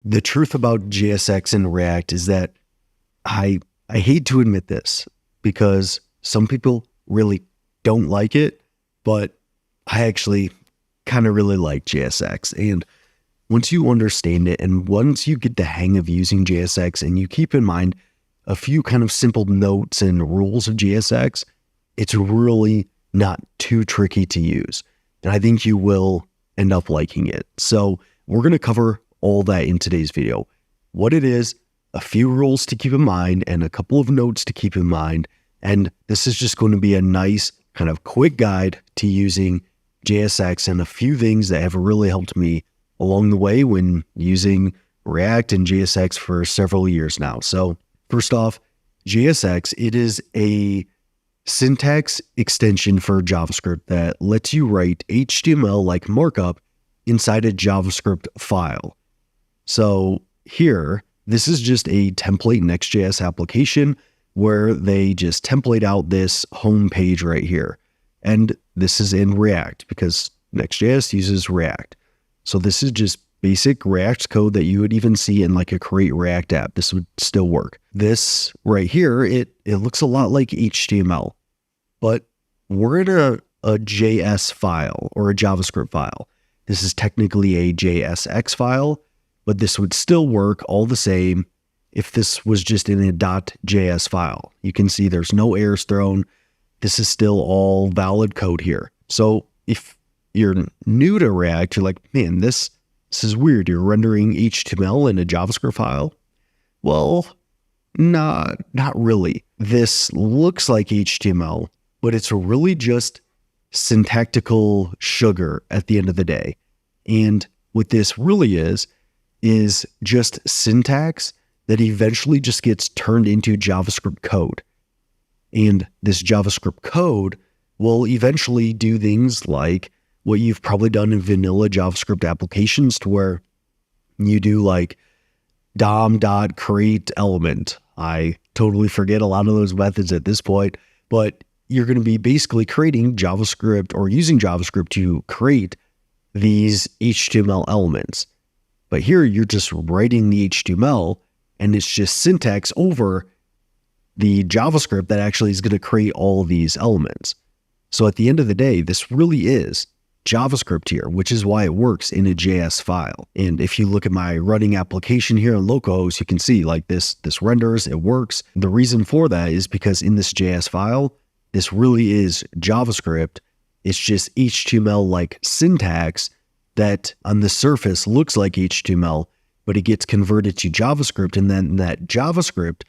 The truth about JSX and React is that I hate to admit this because some people really don't like it, but I actually kind of really like JSX. And once you understand it and once you get the hang of using JSX and you keep in mind a few kind of simple notes and rules of JSX, it's really not too tricky to use. And I think you will end up liking it. So we're going to cover all that in today's video. What it is, a few rules to keep in mind, and a couple of notes to keep in mind. And this is just going to be a nice kind of quick guide to using JSX and a few things that have really helped me along the way when using React and JSX for several years now. So first off, JSX, it is a syntax extension for JavaScript that lets you write HTML-like markup inside a JavaScript file. So here, this is just a template Next.js application where they just template out this home page right here. And this is in React because Next.js uses React. So this is just basic React code that you would even see in like a Create React app. This would still work. This right here, it looks a lot like HTML, but we're in a JS file or a JavaScript file. This is technically a JSX file, but this would still work all the same if this was just in a .js file. You can see there's no errors thrown. This is still all valid code here. So if you're new to React, you're like, man, this is weird. You're rendering HTML in a JavaScript file. Well, not really. This looks like HTML, but it's really just syntactical sugar at the end of the day. And what this really is just syntax that eventually just gets turned into JavaScript code. And this JavaScript code will eventually do things like what you've probably done in vanilla JavaScript applications, to where you do like dom.create element. I totally forget a lot of those methods at this point, but you're going to be basically creating JavaScript or using JavaScript to create these HTML elements. But here you're just writing the HTML and it's just syntax over the JavaScript that actually is going to create all of these elements. So at the end of the day, this really is JavaScript here, which is why it works in a JS file. And if you look at my running application here on localhost, you can see like this renders, it works. The reason for that is because in this JS file, this really is JavaScript. It's just HTML-like syntax that on the surface looks like HTML, but it gets converted to JavaScript, and then that JavaScript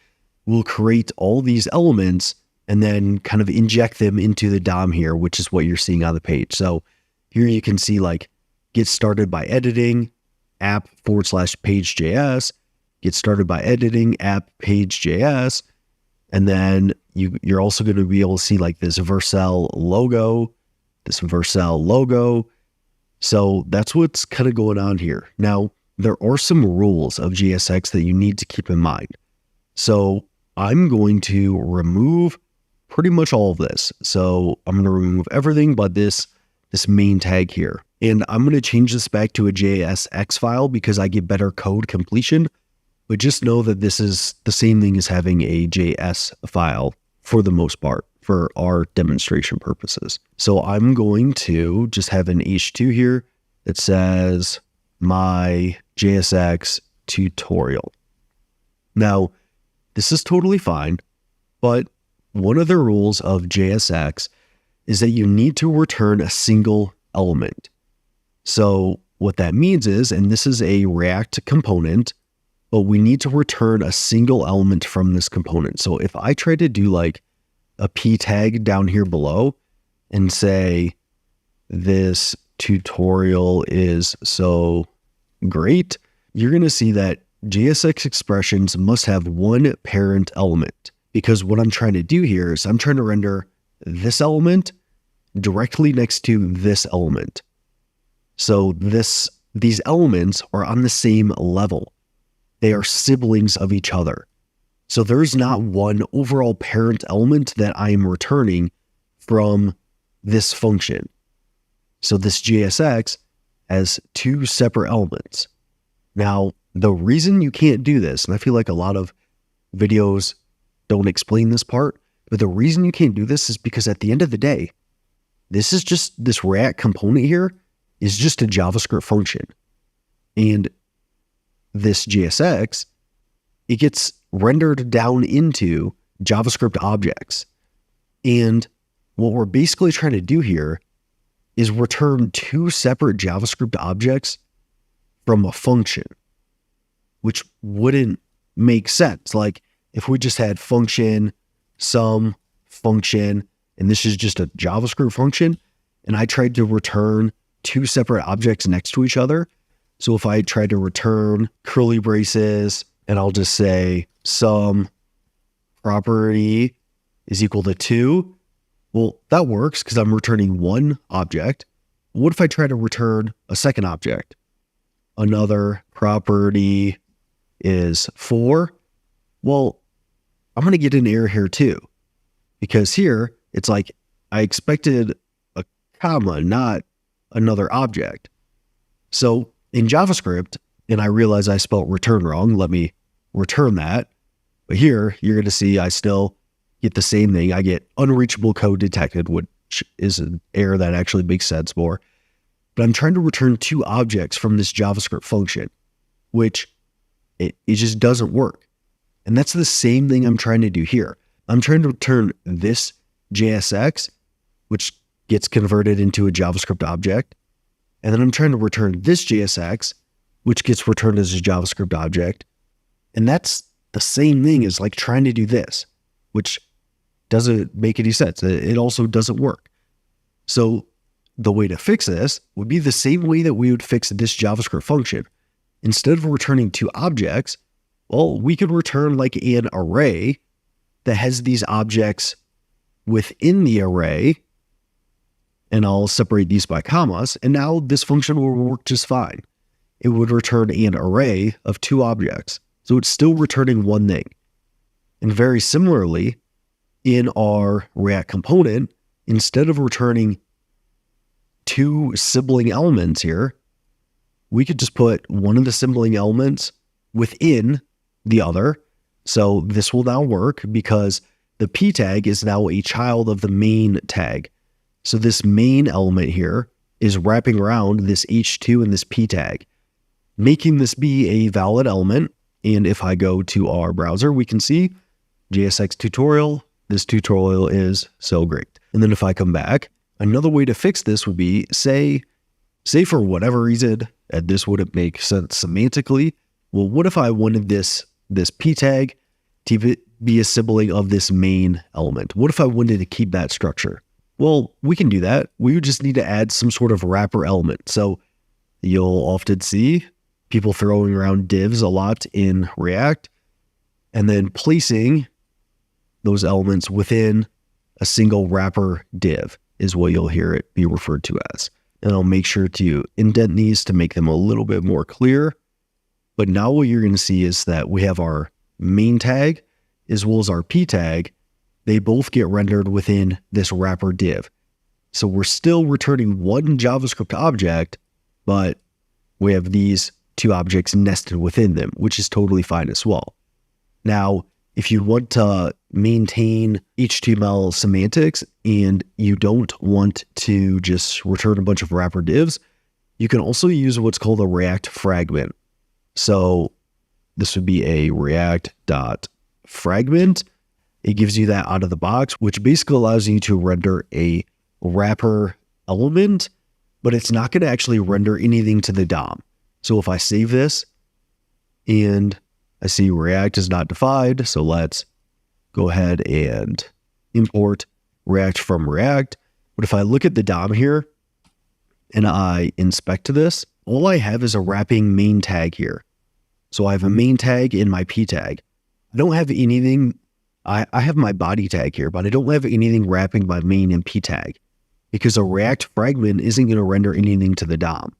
will create all these elements and then kind of inject them into the DOM here, which is what you're seeing on the page. So here you can see like get started by editing app/page.js, get started by editing app page.js, and then you're also going to be able to see like this Vercel logo, So that's what's kind of going on here. Now, there are some rules of JSX that you need to keep in mind. So I'm going to remove pretty much all of this. So I'm going to remove everything but this main tag here. And I'm going to change this back to a JSX file because I get better code completion. But just know that this is the same thing as having a JS file for the most part for our demonstration purposes. So I'm going to just have an H2 here that says my JSX tutorial. Now, this is totally fine, but one of the rules of JSX is that you need to return a single element. So what that means is, and this is a React component, but we need to return a single element from this component. So if I try to do like a p tag down here below and say, this tutorial is so great, you're going to see that JSX expressions must have one parent element, because what I'm trying to do here is I'm trying to render this element directly next to this element. So these elements are on the same level. They are siblings of each other. So there's not one overall parent element that I am returning from this function. So this JSX has two separate elements. Now, the reason you can't do this, and I feel like a lot of videos don't explain this part, but the reason you can't do this is because at the end of the day, this React component here is just a JavaScript function. And this JSX, it gets rendered down into JavaScript objects. And what we're basically trying to do here is return two separate JavaScript objects from a function, which wouldn't make sense. Like if we just had function, sum, function, and this is just a JavaScript function, and I tried to return two separate objects next to each other. So if I tried to return curly braces, and I'll just say sum property is equal to 2, well, that works because I'm returning one object. What if I try to return a second object? Another property is 4. Well, I'm going to get an error here too, because here it's like I expected a comma, not another object. So in JavaScript, and I realize I spelled return wrong, let me return that. But here you're going to see I still get the same thing. I get unreachable code detected, which is an error that actually makes sense more. But I'm trying to return two objects from this JavaScript function, which it just doesn't work. And that's the same thing I'm trying to do here. I'm trying to return this JSX, which gets converted into a JavaScript object. And then I'm trying to return this JSX, which gets returned as a JavaScript object. And that's the same thing as like trying to do this, which doesn't make any sense. It also doesn't work. So the way to fix this would be the same way that we would fix this JavaScript function. Instead of returning two objects, well, we could return like an array that has these objects within the array, and I'll separate these by commas, and now this function will work just fine. It would return an array of two objects, so it's still returning one thing. And very similarly, in our React component, instead of returning two sibling elements here, we could just put one of the sibling elements within the other. So this will now work because the p tag is now a child of the main tag. So this main element here is wrapping around this h2 and this p tag, making this be a valid element. And if I go to our browser, we can see JSX tutorial. This tutorial is so great. And then if I come back, another way to fix this would be say for whatever reason, and this wouldn't make sense semantically. Well, what if I wanted this p tag to be a sibling of this main element? What if I wanted to keep that structure? Well, we can do that. We would just need to add some sort of wrapper element. So you'll often see people throwing around divs a lot in React and then placing those elements within a single wrapper div is what you'll hear it be referred to as. And I'll make sure to indent these to make them a little bit more clear. But now what you're going to see is that we have our main tag as well as our p tag. They both get rendered within this wrapper div. So we're still returning one JavaScript object, but we have these two objects nested within them, which is totally fine as well. Now, if you want to maintain HTML semantics and you don't want to just return a bunch of wrapper divs, you can also use what's called a React fragment. So this would be a React.fragment. It gives you that out of the box, which basically allows you to render a wrapper element, but it's not going to actually render anything to the DOM. So if I save this and I see React is not defined, so let's go ahead and import React from React. But if I look at the DOM here and I inspect this, all I have is a wrapping main tag here. So I have a main tag in my p tag. I don't have anything. I have my body tag here, but I don't have anything wrapping my main and p tag because a React fragment isn't going to render anything to the DOM.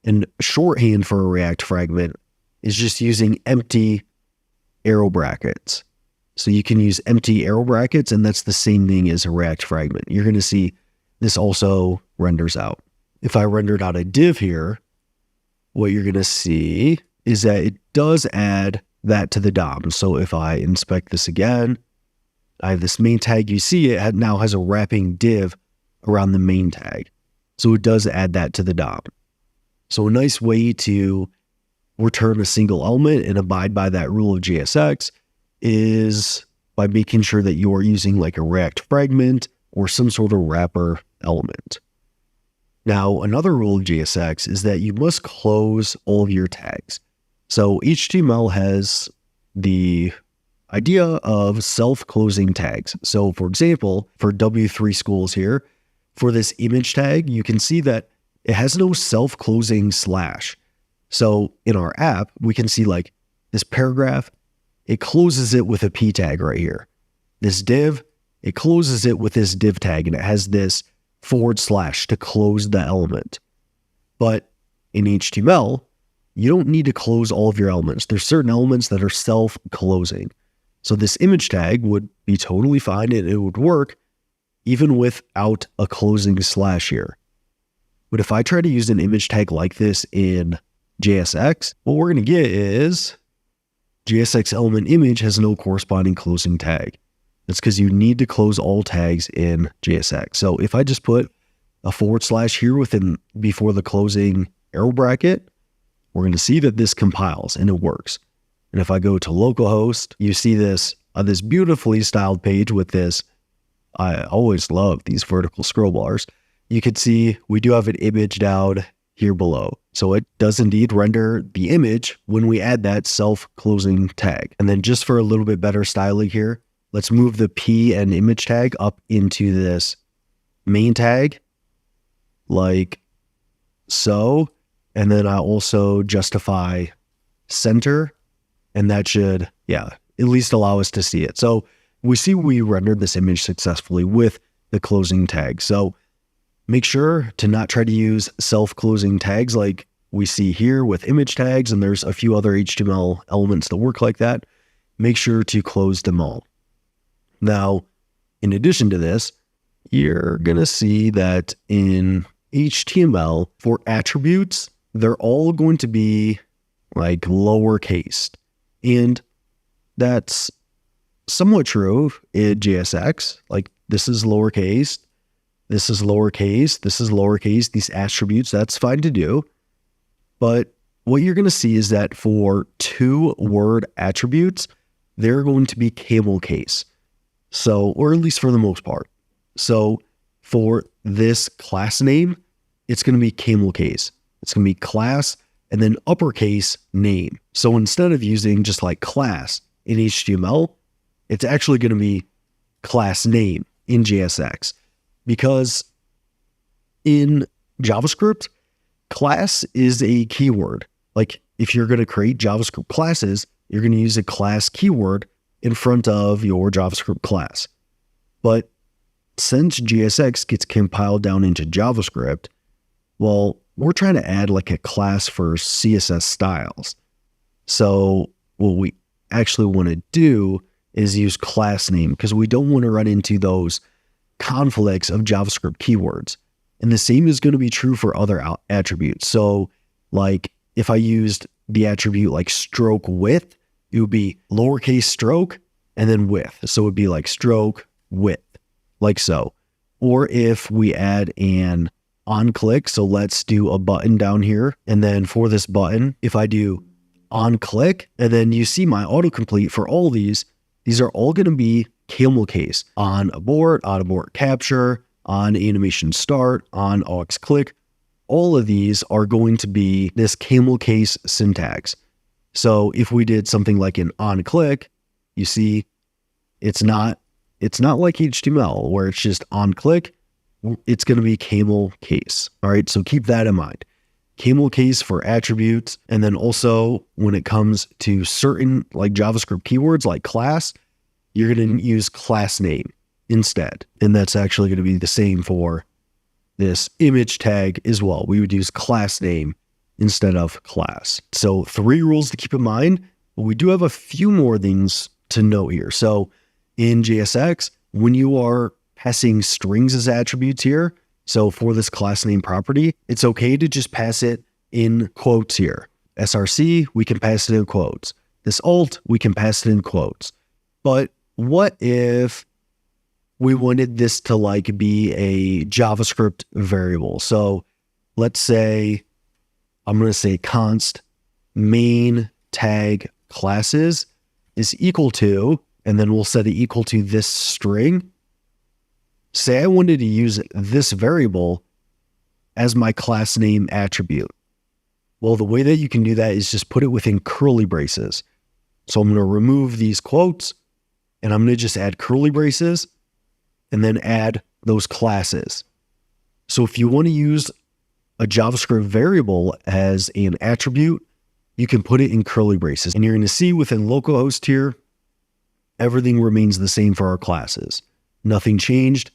And shorthand for a React fragment is just using empty arrow brackets. So you can use empty arrow brackets, and that's the same thing as a React fragment. You're going to see this also renders out. If I rendered out a div here, what you're going to see is that it does add that to the DOM. So if I inspect this again, I have this main tag. You see it now has a wrapping div around the main tag. So it does add that to the DOM. So a nice way to return a single element and abide by that rule of JSX is by making sure that you are using like a React fragment or some sort of wrapper element. Now, another rule of JSX is that you must close all of your tags. So HTML has the idea of self-closing tags. So for example, for W3 schools here, for this image tag, you can see that it has no self-closing slash. So in our app, we can see like this paragraph, it closes it with a p tag right here. This div, it closes it with this div tag, and it has this / to close the element. But in HTML, you don't need to close all of your elements. There's certain elements that are self-closing. So this image tag would be totally fine and it would work even without a closing slash here. But if I try to use an image tag like this in JSX, what we're going to get is JSX element image has no corresponding closing tag. That's because you need to close all tags in JSX. So if I just put a / here before the closing arrow bracket, we're going to see that this compiles and it works. And if I go to localhost, you see this beautifully styled page with this. I always love these vertical scroll bars. You can see we do have an image down here below. So it does indeed render the image when we add that self-closing tag. And then just for a little bit better styling here, let's move the P and image tag up into this main tag like so. And then I also justify center, and that should, at least allow us to see it. So we see we rendered this image successfully with the closing tag. So make sure to not try to use self-closing tags like we see here with image tags, and there's a few other HTML elements that work like that. Make sure to close them all. Now, in addition to this, you're going to see that in HTML for attributes, they're all going to be like lowercase. And that's somewhat true in JSX. Like this is lowercase, this is lowercase, this is lowercase, these attributes, that's fine to do. But what you're going to see is that for 2-word attributes, they're going to be camel case. So, or at least for the most part. So for this class name, it's going to be camel case. It's going to be class and then uppercase name. So instead of using just like class in HTML, it's actually going to be class name in JSX, because in JavaScript, class is a keyword. Like if you're going to create JavaScript classes, you're going to use a class keyword in front of your JavaScript class. But since JSX gets compiled down into JavaScript, well, we're trying to add like a class for CSS styles. So what we actually want to do is use class name, because we don't want to run into those conflicts of JavaScript keywords. And the same is going to be true for other attributes. So like if I used the attribute like stroke width, it would be lowercase stroke and then width. So it would be like stroke width, like so. Or if we add an on click, so let's do a button down here. And then for this button, if I do on click, and then you see my autocomplete for all these are all going to be camel case. On abort capture, on animation start, on aux click. All of these are going to be this camel case syntax. So if we did something like an on click, you see it's not like HTML where it's just on click. It's going to be camel case. All right. So keep that in mind. Camel case for attributes. And then also when it comes to certain like JavaScript keywords like class, you're going to use class name instead. And that's actually going to be the same for this image tag as well. We would use class name instead of class. So 3 rules to keep in mind, but we do have a few more things to note here. So in JSX, when you are passing strings as attributes here, so for this class name property, it's okay to just pass it in quotes here. SRC, we can pass it in quotes. This alt, we can pass it in quotes. But what if we wanted this to like be a JavaScript variable? So let's say, I'm going to say const main tag classes is equal to, and then we'll set it equal to this string. Say I wanted to use this variable as my class name attribute. Well, the way that you can do that is just put it within curly braces. So I'm going to remove these quotes and I'm going to just add curly braces and then add those classes. So if you want to use a JavaScript variable as an attribute, you can put it in curly braces. And you're going to see within localhost here, everything remains the same for our classes. Nothing changed.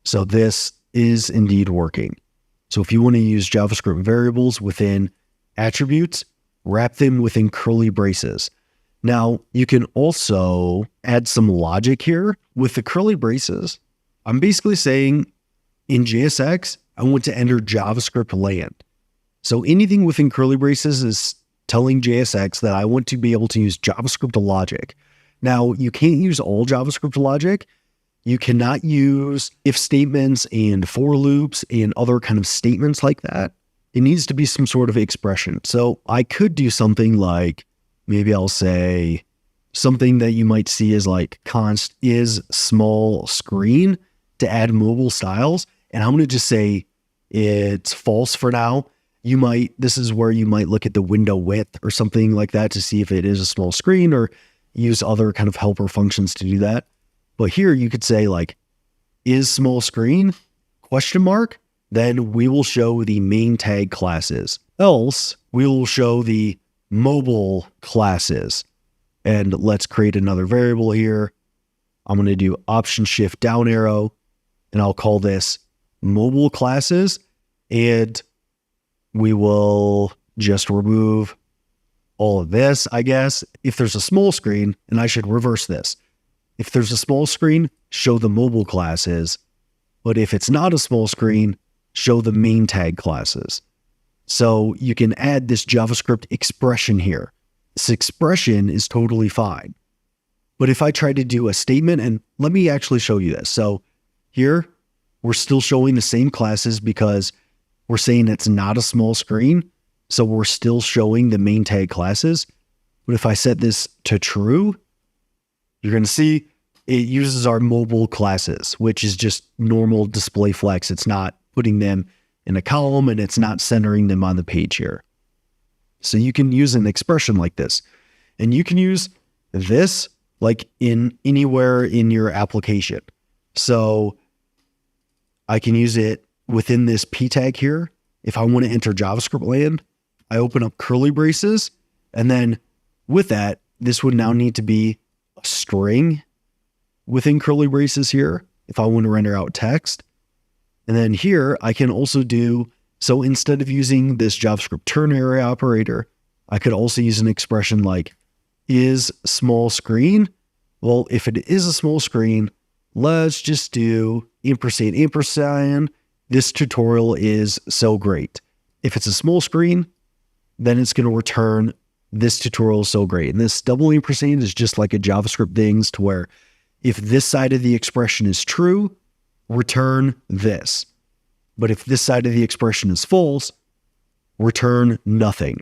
So this is indeed working. So if you want to use JavaScript variables within attributes, wrap them within curly braces. Now, you can also add some logic here with the curly braces. I'm basically saying in JSX, I want to enter JavaScript land. So anything within curly braces is telling JSX that I want to be able to use JavaScript logic. Now, you can't use all JavaScript logic. You cannot use if statements and for loops and other kind of statements like that. It needs to be some sort of expression. So I could do something like, maybe I'll say something that you might see as like const is small screen to add mobile styles. And I'm going to just say it's false for now. This is where you might look at the window width or something like that to see if it is a small screen, or use other kind of helper functions to do that. But here you could say like, is small screen, ? Then we will show the main tag classes. Else we will show the mobile classes. And let's create another variable here. I'm going to do Option Shift down arrow, and I'll call this mobile classes. And we will just remove all of this, I guess. If there's a small screen, and I should reverse this. If there's a small screen, show the mobile classes. But if it's not a small screen, show the main tag classes. So you can add this JavaScript expression here. This expression is totally fine. But if I try to do a statement, and let me actually show you this. So here, we're still showing the same classes because we're saying it's not a small screen. So we're still showing the main tag classes. But if I set this to true, you're going to see it uses our mobile classes, which is just normal display flex. It's not putting them in a column and it's not centering them on the page here. So you can use an expression like this, and you can use this like in anywhere in your application. So I can use it within this p tag here. If I want to enter JavaScript land, I open up curly braces, and then with that, this would now need to be a string within curly braces here if I want to render out text. And then here I can also do, so instead of using this JavaScript ternary operator, I could also use an expression like is small screen. Well, if it is a small screen, let's just do ampersand. This tutorial is so great. If it's a small screen, then it's going to return this tutorial is so great. And this double ampersand is just like a JavaScript things to where if this side of the expression is true, return this. But if this side of the expression is false, return nothing.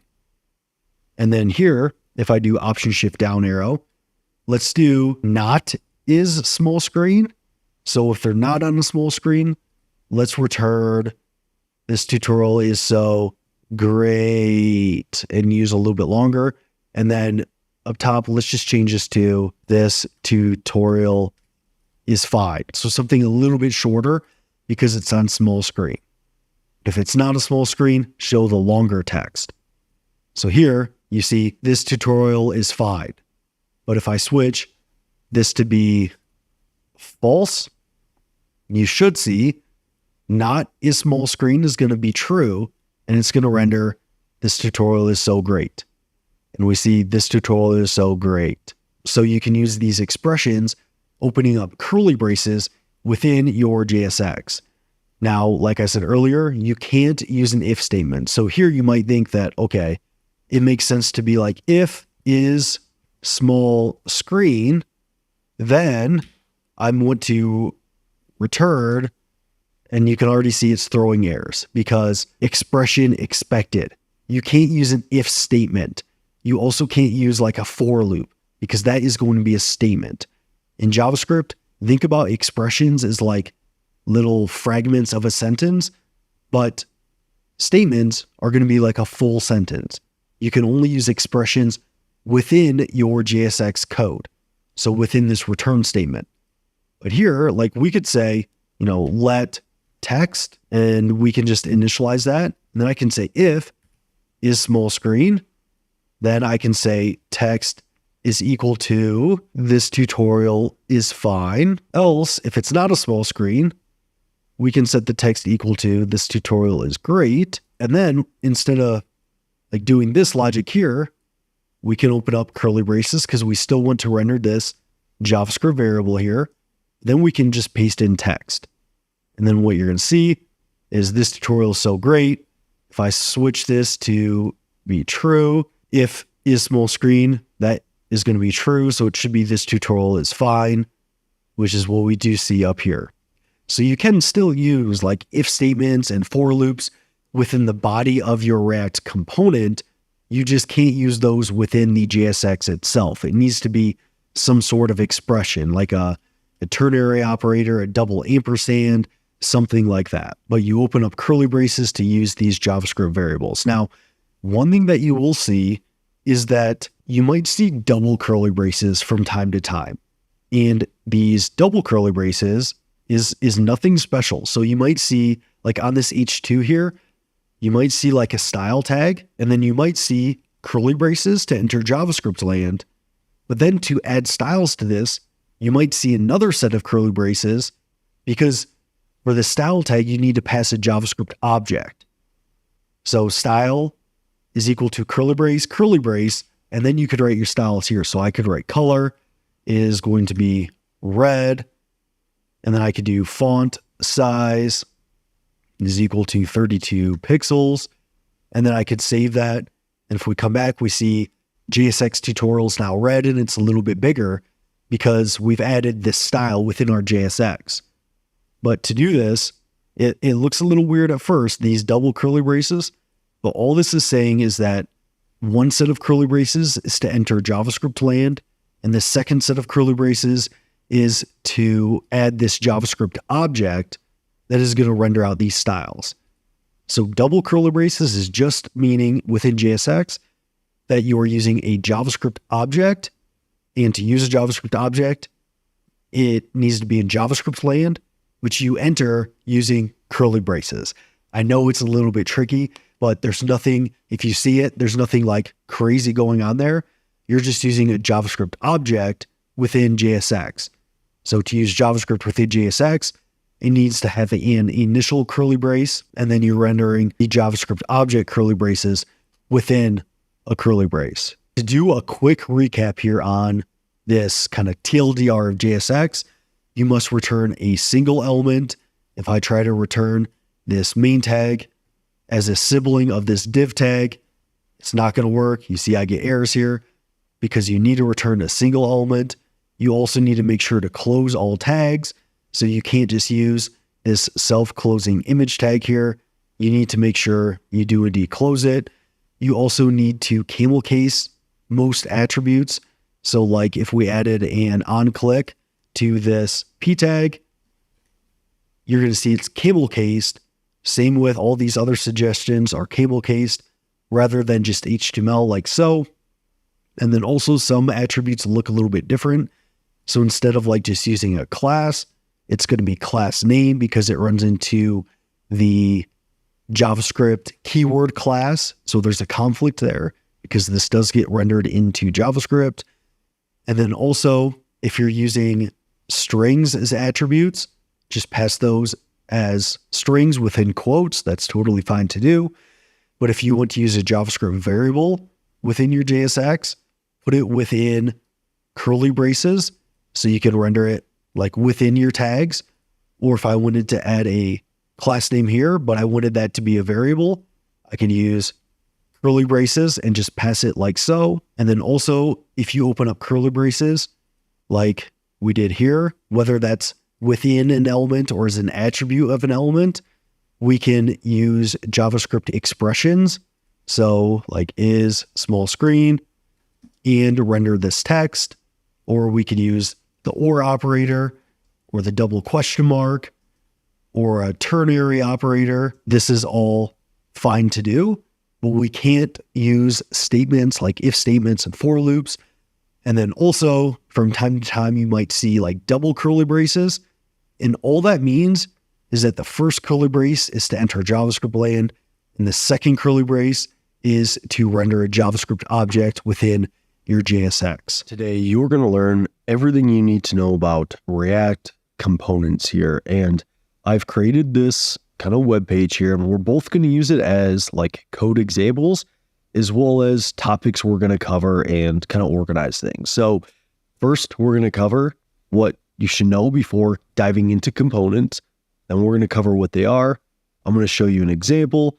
And then here, if I do Option Shift down arrow, let's do not is small screen. So if they're not on a small screen, let's return this tutorial is so great and use a little bit longer. And then up top, let's just change this to this tutorial is fine. So something a little bit shorter because it's on small screen. If it's not a small screen, show the longer text. So here you see this tutorial is fine. But if I switch this to be false, you should see not is small screen is going to be true, and it's going to render this tutorial is so great. And we see this tutorial is so great. So you can use these expressions, opening up curly braces within your JSX. Now, like I said earlier, you can't use an if statement. So here you might think that, okay, it makes sense to be like, if is small screen, then I want to return, and you can already see it's throwing errors because expression expected. You can't use an if statement. You also can't use like a for loop because that is going to be a statement. In JavaScript, think about expressions as like little fragments of a sentence, but statements are going to be like a full sentence. You can only use expressions within your JSX code. So within this return statement. But here, like we could say, let text, and we can just initialize that. And then I can say if is small screen. Then I can say text is equal to this tutorial is fine. Else, if it's not a small screen, we can set the text equal to this tutorial is great. And then instead of like doing this logic here, we can open up curly braces because we still want to render this JavaScript variable here. Then we can just paste in text. And then what you're going to see is this tutorial is so great. If I switch this to be true, if is small screen, that is going to be true. So it should be this tutorial is fine, which is what we do see up here. So you can still use like if statements and for loops within the body of your React component. You just can't use those within the JSX itself. It needs to be some sort of expression like a ternary operator, a double ampersand, something like that. But you open up curly braces to use these JavaScript variables. Now, one thing that you will see is that you might see double curly braces from time to time. And these double curly braces is nothing special. So you might see like on this H2 here, you might see like a style tag, and then you might see curly braces to enter JavaScript land. But then to add styles to this, you might see another set of curly braces because for the style tag, you need to pass a JavaScript object. So style is equal to curly brace, and then you could write your styles here. So I could write color is going to be red, and then I could do font size is equal to 32 pixels, and then I could save that. And if we come back, we see JSX tutorials now red, and it's a little bit bigger because we've added this style within our JSX. But to do this, it looks a little weird at first, these double curly braces, but all this is saying is that one set of curly braces is to enter JavaScript land, and the second set of curly braces is to add this JavaScript object that is going to render out these styles. So double curly braces is just meaning within JSX that you are using a JavaScript object, and to use a JavaScript object, it needs to be in JavaScript land, which you enter using curly braces. I know it's a little bit tricky, but there's nothing, if you see it, there's nothing like crazy going on there. You're just using a JavaScript object within JSX. So to use JavaScript within JSX, it needs to have an initial curly brace, and then you're rendering the JavaScript object curly braces within a curly brace. To do a quick recap here on this kind of TLDR of JSX, you must return a single element. If I try to return this main tag as a sibling of this div tag, it's not going to work. You see I get errors here because you need to return a single element. You also need to make sure to close all tags. So you can't just use this self-closing image tag here. You need to make sure you do indeed close it. You also need to camel case most attributes. So like if we added an on-click to this p tag, you're going to see it's camel cased. Same with all these other suggestions are camel cased rather than just HTML like so. And then also some attributes look a little bit different. So instead of like just using a class, it's going to be class name because it runs into the JavaScript keyword class. So there's a conflict there because this does get rendered into JavaScript. And then also if you're using strings as attributes, just pass those as strings within quotes. That's totally fine to do. But if you want to use a JavaScript variable within your JSX, put it within curly braces so you can render it like within your tags. Or if I wanted to add a class name here, but I wanted that to be a variable, I can use curly braces and just pass it like so. And then also, if you open up curly braces, like we did here, whether that's within an element or as an attribute of an element, we can use JavaScript expressions. So like is small screen and render this text, or we can use the or operator or the double question mark or a ternary operator. This is all fine to do, but we can't use statements like if statements and for loops. And then also from time to time, you might see like double curly braces. And all that means is that the first curly brace is to enter JavaScript land, and the second curly brace is to render a JavaScript object within your JSX. Today, you're going to learn everything you need to know about React components here. And I've created this kind of web page here, and we're both going to use it as like code examples, as well as topics we're going to cover and kind of organize things. So first, we're going to cover what you should know before diving into components. Then we're going to cover what they are. I'm going to show you an example.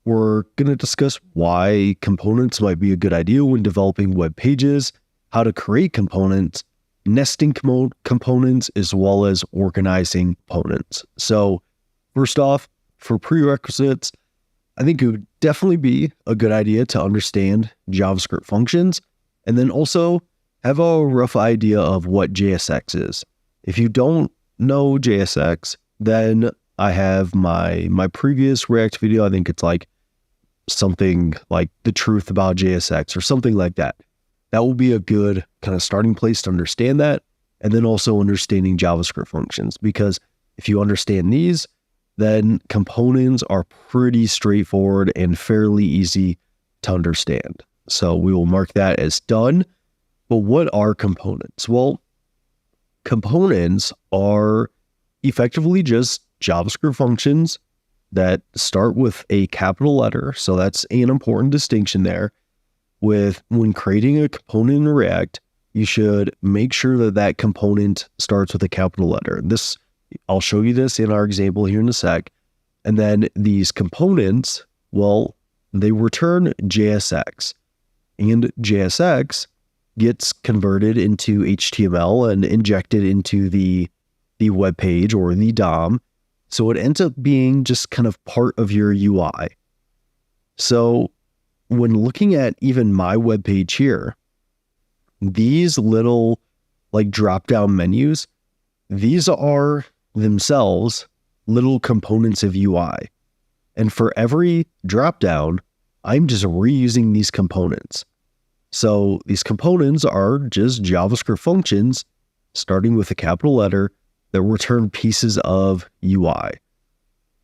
We're going to discuss why components might be a good idea when developing web pages, how to create components, nesting components, as well as organizing components. So first off, for prerequisites, I think it would definitely be a good idea to understand JavaScript functions, and then also have a rough idea of what JSX is. If you don't know JSX, then I have my previous React video. I think it's like something like the truth about JSX or something like that. That will be a good kind of starting place to understand that. And then also understanding JavaScript functions, because if you understand these, then components are pretty straightforward and fairly easy to understand. So we will mark that as done. But what are components? Well, components are effectively just JavaScript functions that start with a capital letter. So that's an important distinction there. With when creating a component in React, you should make sure that that component starts with a capital letter. This, I'll show you this in our example here in a sec. And then these components, well, they return JSX, and JSX gets converted into HTML and injected into the web page or the DOM. So it ends up being just kind of part of your UI. So when looking at even my web page here, these little like drop-down menus, these are themselves little components of UI. And for every drop-down, I'm just reusing these components. So these components are just JavaScript functions starting with a capital letter that return pieces of UI.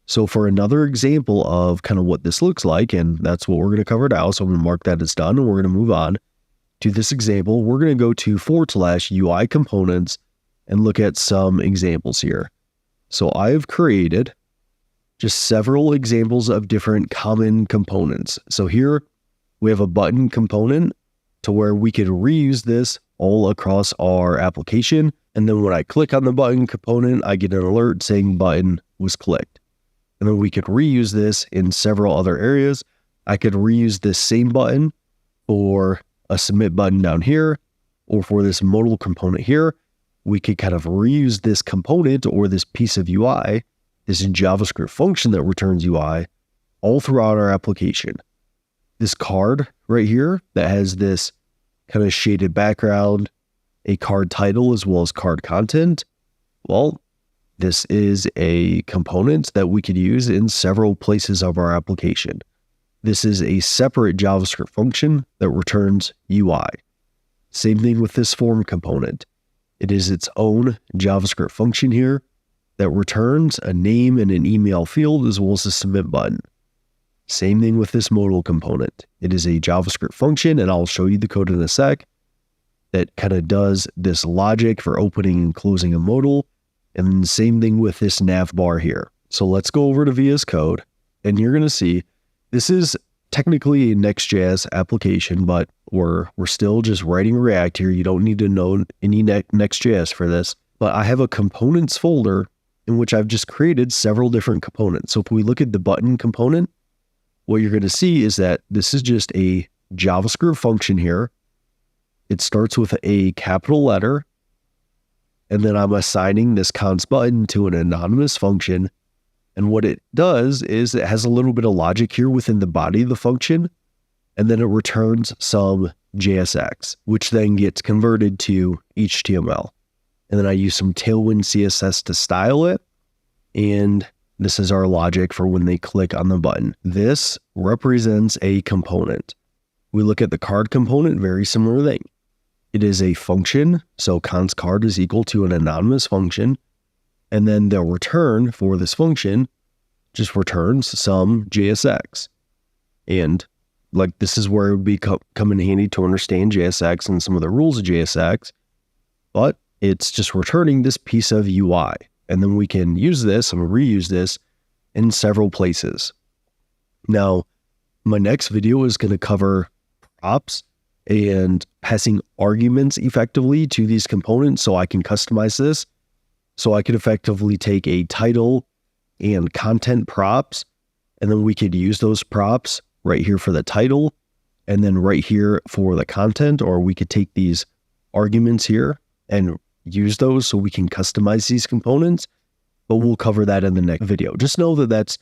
So for another example of kind of what this looks like, and that's what we're going to cover now, so I'm going to mark that as done, and we're going to move on to this example. We're going to go to /UI components and look at some examples here. So I have created just several examples of different common components. So here we have a button component to where we could reuse this all across our application. And then when I click on the button component, I get an alert saying button was clicked. And then we could reuse this in several other areas. I could reuse this same button for a submit button down here, or for this modal component here. We could kind of reuse this component or this piece of UI, this JavaScript function that returns UI, all throughout our application. This card right here that has this kind of shaded background, a card title, as well as card content. Well, this is a component that we could use in several places of our application. This is a separate JavaScript function that returns UI. Same thing with this form component. It is its own JavaScript function here that returns a name and an email field, as well as a submit button. Same thing with this modal component. It is a JavaScript function, and I'll show you the code in a sec, that kind of does this logic for opening and closing a modal. And then same thing with this nav bar here. So let's go over to VS Code, and you're going to see this is technically a Next.js application, but we're still just writing React here. You don't need to know any Next.js for this. But I have a components folder in which I've just created several different components. So if we look at the button component, what you're going to see is that this is just a JavaScript function here. It starts with a capital letter, and then I'm assigning this const button to an anonymous function. And what it does is it has a little bit of logic here within the body of the function, and then it returns some JSX, which then gets converted to HTML. And then I use some Tailwind CSS to style it. And this is our logic for when they click on the button. This represents a component. We look at the card component, very similar thing. It is a function. So const card is equal to an anonymous function. And then the return for this function just returns some JSX. And like this is where it would come in handy to understand JSX and some of the rules of JSX. But it's just returning this piece of UI. And then we can use this and reuse this in several places. Now, my next video is going to cover props and passing arguments effectively to these components so I can customize this. So I could effectively take a title and content props, and then we could use those props right here for the title and then right here for the content, or we could take these arguments here and use those so we can customize these components, but we'll cover that in the next video. Just know that that's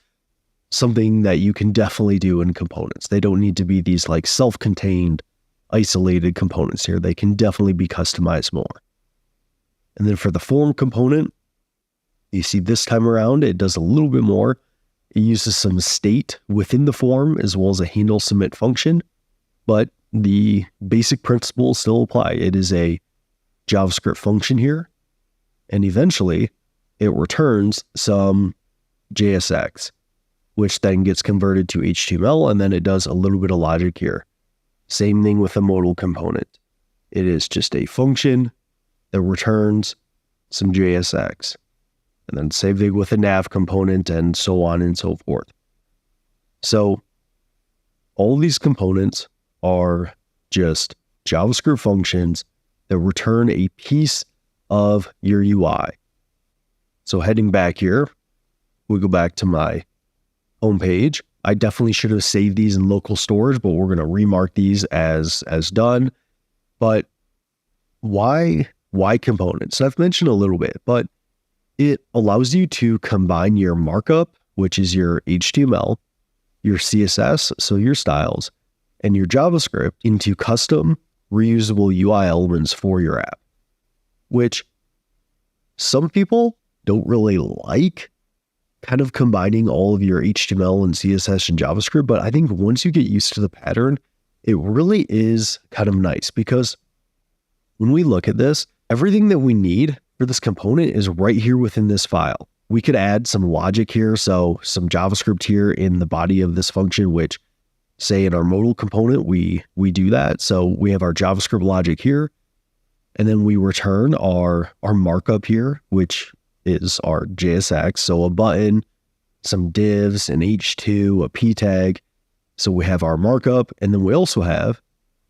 something that you can definitely do in components. They don't need to be these like self-contained, isolated components here. They can definitely be customized more. And then for the form component, you see this time around, it does a little bit more. It uses some state within the form as well as a handle submit function, but the basic principles still apply. It is a JavaScript function here, and eventually it returns some JSX, which then gets converted to HTML, and then it does a little bit of logic here. Same thing with the modal component. It is just a function that returns some JSX, and then same thing with the nav component and so on and so forth. So all of these components are just JavaScript functions that return a piece of your UI. So heading back here, we go back to my home page. I definitely should have saved these in local storage, but we're going to remark these as done. But why components? So I've mentioned a little bit, but it allows you to combine your markup, which is your HTML, your CSS, so your styles, and your JavaScript into custom reusable UI elements for your app, which some people don't really like, kind of combining all of your HTML and CSS and JavaScript. But I think once you get used to the pattern, it really is kind of nice, because when we look at this, everything that we need for this component is right here within this file. We could add some logic here, so some JavaScript here in the body of this function, which say in our modal component, we do that. So we have our JavaScript logic here, and then we return our markup here, which is our JSX. So a button, some divs, an H2, a P tag. So we have our markup, and then we also have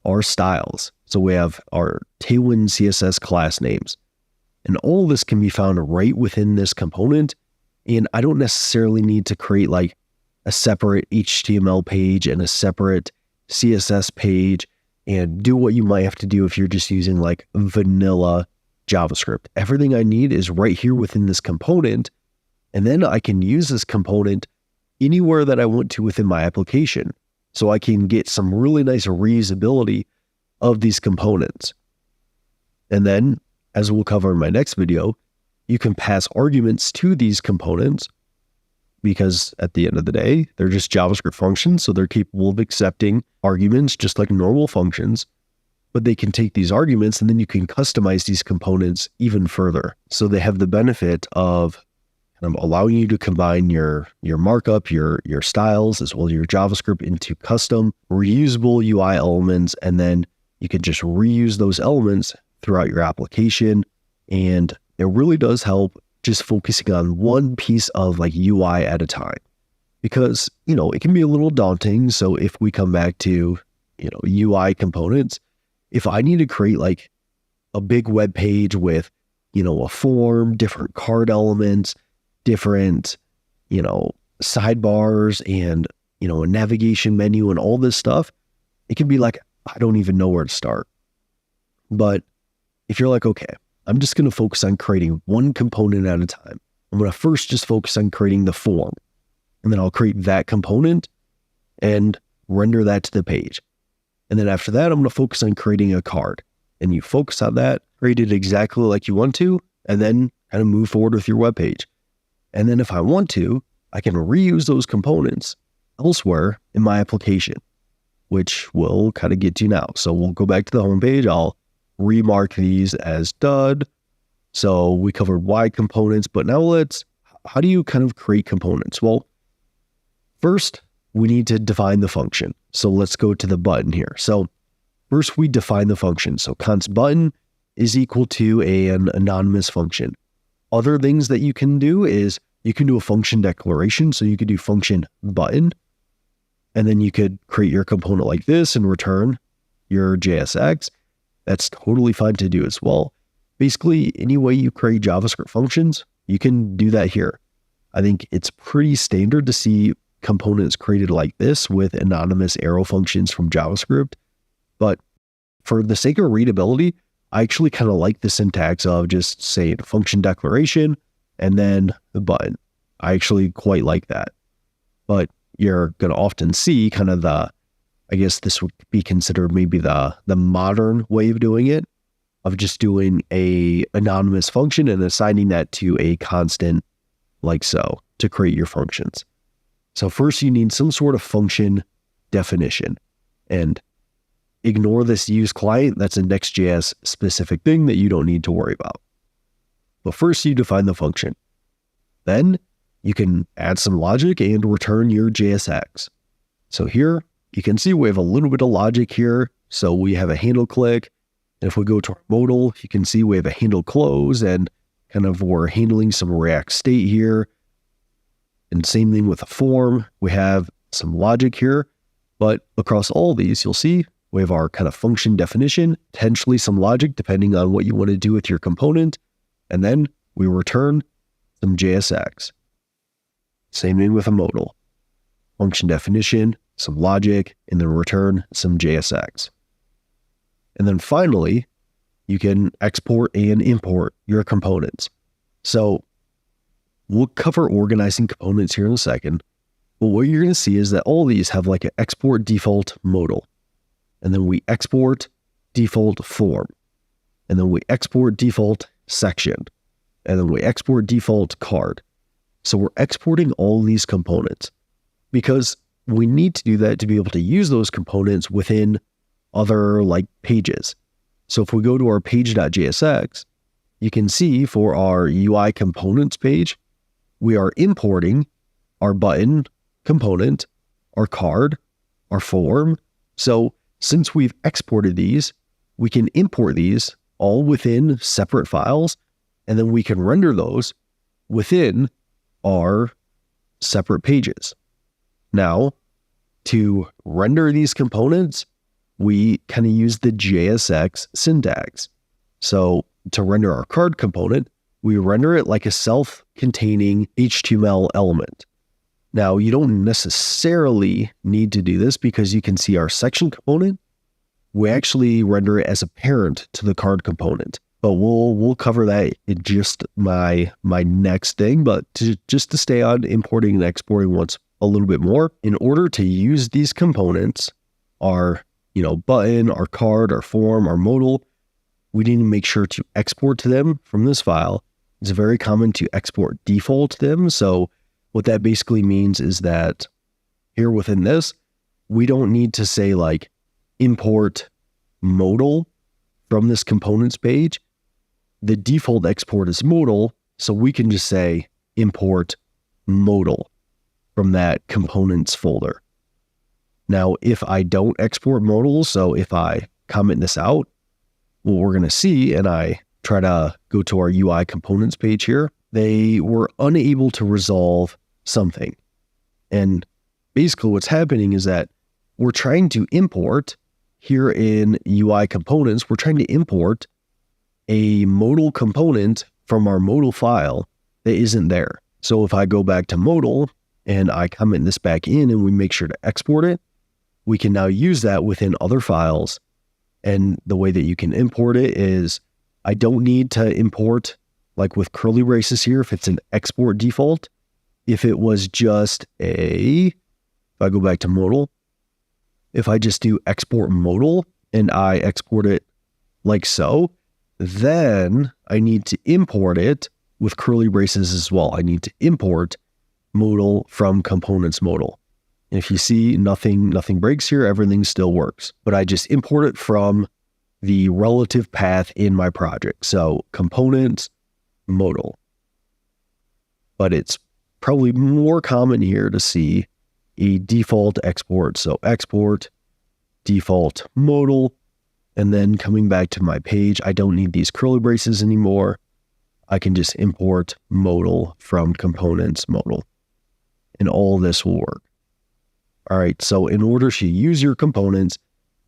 our styles. So we have our Tailwind CSS class names, and all this can be found right within this component. And I don't necessarily need to create like a separate HTML page and a separate CSS page and do what you might have to do if you're just using like vanilla JavaScript. Everything I need is right here within this component, and then I can use this component anywhere that I want to within my application. So I can get some really nice reusability of these components. And then, as we'll cover in my next video, you can pass arguments to these components, because at the end of the day, they're just JavaScript functions, so they're capable of accepting arguments just like normal functions, but they can take these arguments and then you can customize these components even further. So they have the benefit of kind of allowing you to combine your markup, your styles, as well as your JavaScript into custom reusable UI elements, and then you can just reuse those elements throughout your application. And it really does help just focusing on one piece of like UI at a time, because, you know, it can be a little daunting. So if we come back to, you know, UI components, if I need to create like a big web page with, you know, a form, different card elements, different, sidebars and, a navigation menu and all this stuff, it can be like, I don't even know where to start. But if you're like, okay, I'm just going to focus on creating one component at a time. I'm going to first just focus on creating the form, and then I'll create that component and render that to the page. And then after that, I'm going to focus on creating a card, and you focus on that, create it exactly like you want to, and then kind of move forward with your web page. And then if I want to, I can reuse those components elsewhere in my application, which we'll kind of get to now. So we'll go back to the home page. I'll remark these as done. So we covered why components, but now how do you kind of create components? Well, first we need to define the function. So let's go to the button here. So first we define the function. So const button is equal to an anonymous function. Other things that you can do is you can do a function declaration. So you could do function button, and then you could create your component like this and return your JSX. That's totally fine to do as well. Basically, any way you create JavaScript functions, you can do that here. I think it's pretty standard to see components created like this with anonymous arrow functions from JavaScript. But for the sake of readability, I actually kind of like the syntax of just saying function declaration and then the button. I actually quite like that. But you're going to often see kind of I guess this would be considered maybe the modern way of doing it, of just doing a anonymous function and assigning that to a constant like so to create your functions. So first you need some sort of function definition, and ignore this use client. That's a Next.js specific thing that you don't need to worry about. But first you define the function. Then you can add some logic and return your JSX. So here you can see we have a little bit of logic here. So we have a handle click. And if we go to our modal, you can see we have a handle close, and kind of we're handling some React state here. And same thing with a form. We have some logic here, but across all these, you'll see we have our kind of function definition, potentially some logic depending on what you want to do with your component. And then we return some JSX. Same thing with a modal. Function definition, some logic, and then return some JSX. And then finally, you can export and import your components. So we'll cover organizing components here in a second, but what you're going to see is that all these have like an export default modal. And then we export default form. And then we export default section. And then we export default card. So we're exporting all these components because we need to do that to be able to use those components within other like pages. So if we go to our page.jsx, you can see for our UI components page, we are importing our button component, our card, our form. So since we've exported these, we can import these all within separate files, and then we can render those within our separate pages. Now, to render these components, we kind of use the JSX syntax. So to render our card component, we render it like a self-containing HTML element. Now, you don't necessarily need to do this because you can see our section component. We actually render it as a parent to the card component, but we'll cover that in just my next thing. But just to stay on importing and exporting once a little bit more, in order to use these components, our button, our card, our form, our modal, we need to make sure to export to them from this file. It's very common to export default to them. So what that basically means is that here within this, we don't need to say like import modal from this components page. The default export is modal, so we can just say import modal from that components folder. Now, if I don't export modal, so if I comment this out, what we're going to see, and I try to go to our UI components page here, they were unable to resolve something. And basically what's happening is that we're trying to import here in UI components, we're trying to import a modal component from our modal file that isn't there. So if I go back to modal and I comment this back in and we make sure to export it, we can now use that within other files. And the way that you can import it is I don't need to import like with curly braces here if it's an export default. If it was just if I go back to modal, if I just do export modal and I export it like so, then I need to import it with curly braces as well. I need to import modal from components modal. And if you see nothing breaks here, everything still works. But I just import it from the relative path in my project. So components modal. But it's probably more common here to see a default export. So export default modal. And then coming back to my page, I don't need these curly braces anymore. I can just import modal from components modal. And all this will work. All right, so in order to use your components,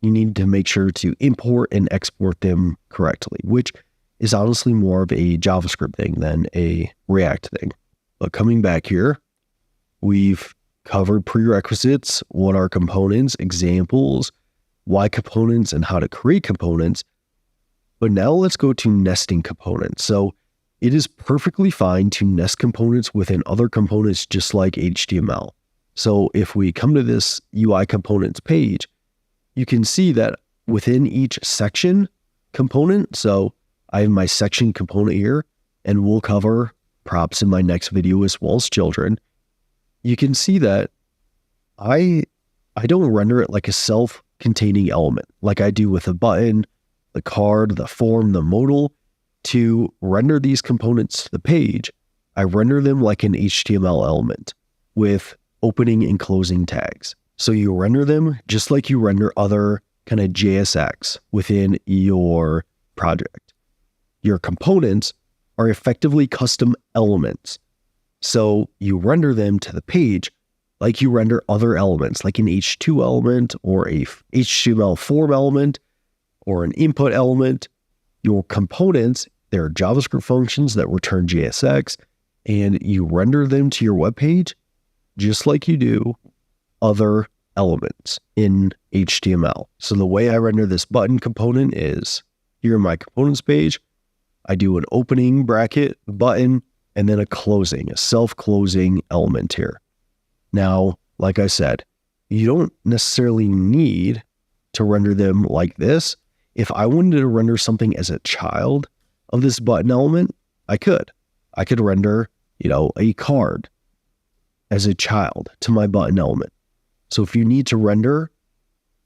you need to make sure to import and export them correctly, which is honestly more of a JavaScript thing than a React thing. But coming back here, we've covered prerequisites, what are components, examples, why components, and how to create components. But now let's go to nesting components. So it is perfectly fine to nest components within other components just like HTML. So if we come to this UI components page, you can see that within each section component, so I have my section component here, and we'll cover props in my next video as well as children. You can see that I don't render it like a self-containing element like I do with a button, the card, the form, the modal. To render these components to the page, I render them like an HTML element with opening and closing tags. So you render them just like you render other kind of JSX within your project. Your components are effectively custom elements. So you render them to the page like you render other elements, like an H2 element or a HTML form element or an input element. Your components, they're JavaScript functions that return JSX, and you render them to your web page just like you do other elements in HTML. So the way I render this button component is here in my components page, I do an opening bracket button and then a closing, a self-closing element here. Now, like I said, you don't necessarily need to render them like this. If I wanted to render something as a child of this button element, I could render, a card as a child to my button element. So if you need to render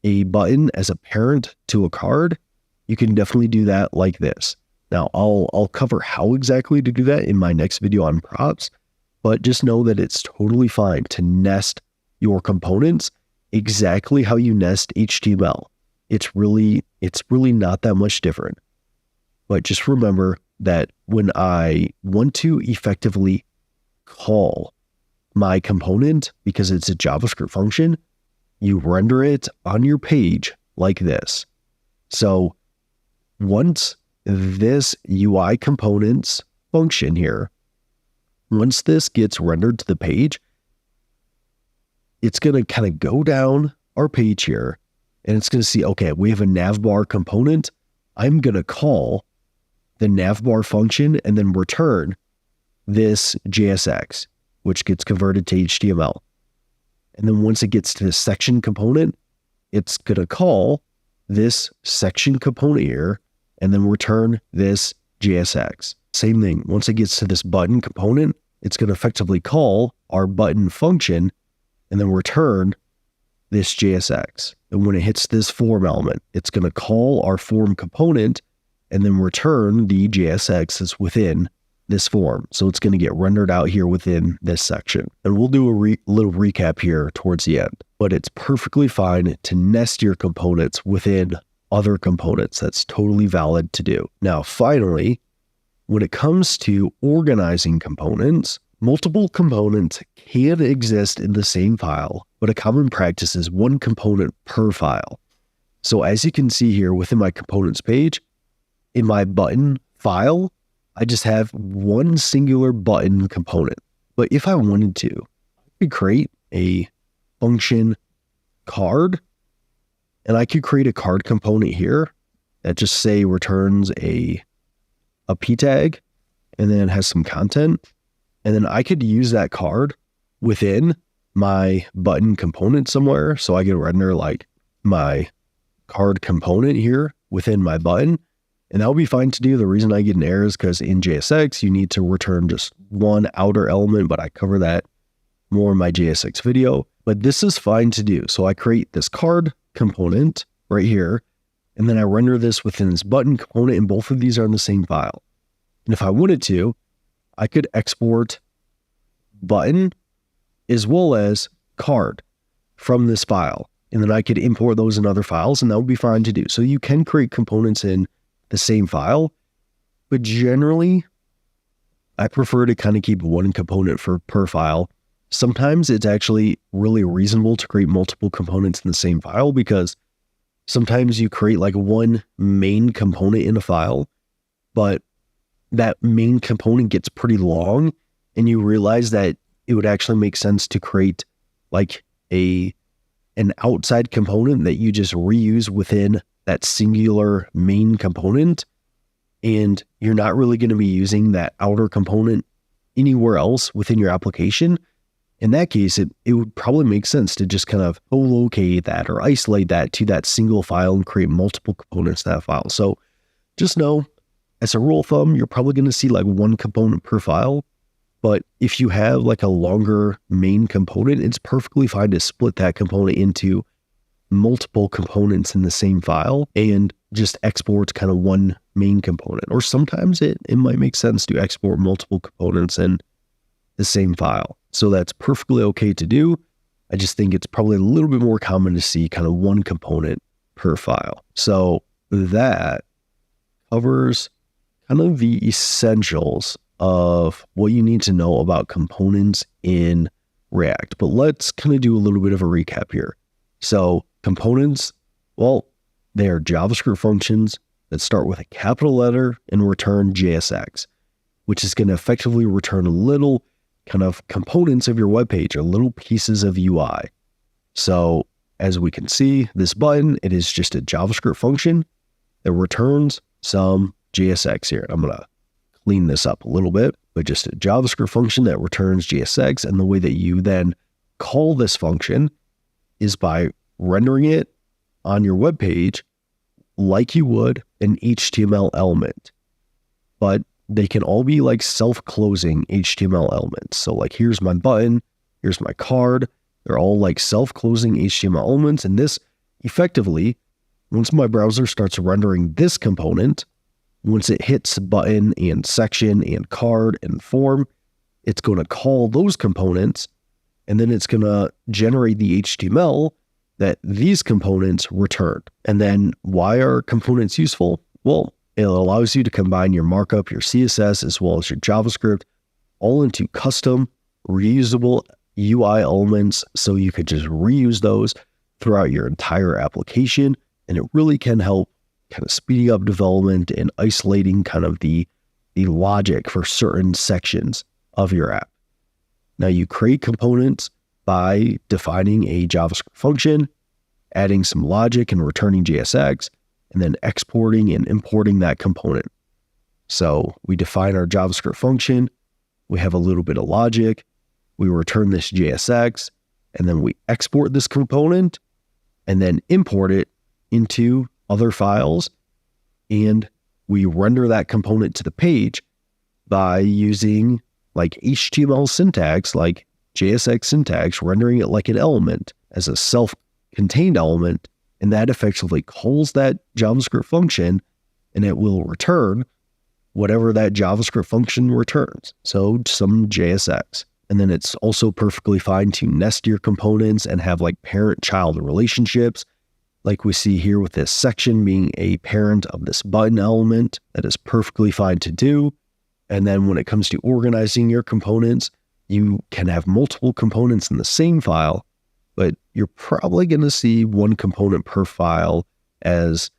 a button as a parent to a card, you can definitely do that like this. Now, I'll cover how exactly to do that in my next video on props, but just know that it's totally fine to nest your components exactly how you nest HTML. It's really not that much different. But just remember that when I want to effectively call my component, because it's a JavaScript function, you render it on your page like this. So once this UI components function here, once this gets rendered to the page, it's going to kind of go down our page here and it's going to see, okay, we have a navbar component. I'm going to call the navbar function and then return this JSX, which gets converted to HTML. And then once it gets to the section component, it's going to call this section component here and then return this JSX. Same thing. Once it gets to this button component, it's going to effectively call our button function and then return this JSX. And when it hits this form element, it's going to call our form component and then return the JSX that's within this form. So it's going to get rendered out here within this section. And we'll do a little recap here towards the end. But it's perfectly fine to nest your components within other components. That's totally valid to do. Now, finally, when it comes to organizing components, multiple components can exist in the same file, but a common practice is one component per file. So as you can see here within my components page, in my button file, I just have one singular button component, But if I wanted to, I could create a function card, and I could create a card component here that just say returns a p tag, and then it has some content. And then I could use that card within my button component somewhere. So I could render like my card component here within my button. And that would be fine to do. The reason I get an error is because in JSX, you need to return just one outer element, but I cover that more in my JSX video. But this is fine to do. So I create this card component right here, and then I render this within this button component, and both of these are in the same file. And if I wanted to, I could export button as well as card from this file. And then I could import those in other files, and that would be fine to do. So you can create components in the same file, but generally I prefer to kind of keep one component per file. Sometimes it's actually really reasonable to create multiple components in the same file, because sometimes you create like one main component in a file, but that main component gets pretty long, and you realize that it would actually make sense to create like an outside component that you just reuse within that singular main component, and you're not really going to be using that outer component anywhere else within your application. In that case, it would probably make sense to just kind of co-locate that or isolate that to that single file and create multiple components in that file. So just know, as a rule of thumb, you're probably going to see like one component per file. But if you have like a longer main component, it's perfectly fine to split that component into multiple components in the same file and just export kind of one main component. Or sometimes it might make sense to export multiple components in the same file. So that's perfectly okay to do. I just think it's probably a little bit more common to see kind of one component per file. So that covers kind of the essentials of what you need to know about components in React. But let's kind of do a little bit of a recap here. So components, well, they are JavaScript functions that start with a capital letter and return JSX, which is going to effectively return a little kind of components of your web page, or little pieces of UI. So as we can see, this button, it is just a JavaScript function that returns some JSX here. I'm going to clean this up a little bit, but just a JavaScript function that returns JSX. And the way that you then call this function is by rendering it on your web page like you would an HTML element. But they can all be like self-closing HTML elements. So like, here's my button, here's my card. They're all like self-closing HTML elements. And this effectively, once my browser starts rendering this component, once it hits button and section and card and form, it's going to call those components, and then it's going to generate the HTML that these components return. And then why are components useful? Well, it allows you to combine your markup, your CSS, as well as your JavaScript, all into custom, reusable UI elements, so you could just reuse those throughout your entire application. And it really can help kind of speeding up development and isolating kind of the logic for certain sections of your app. Now, you create components by defining a JavaScript function, adding some logic and returning JSX, and then exporting and importing that component. So we define our JavaScript function, we have a little bit of logic, we return this JSX, and then we export this component and then import it into other files, and we render that component to the page by using like HTML syntax, like JSX syntax, rendering it like an element as a self-contained element, and that effectively calls that JavaScript function, and it will return whatever that JavaScript function returns. So some JSX. And then it's also perfectly fine to nest your components and have like parent-child relationships, like we see here with this section being a parent of this button element. That is perfectly fine to do. And then when it comes to organizing your components, you can have multiple components in the same file, but you're probably going to see one component per file as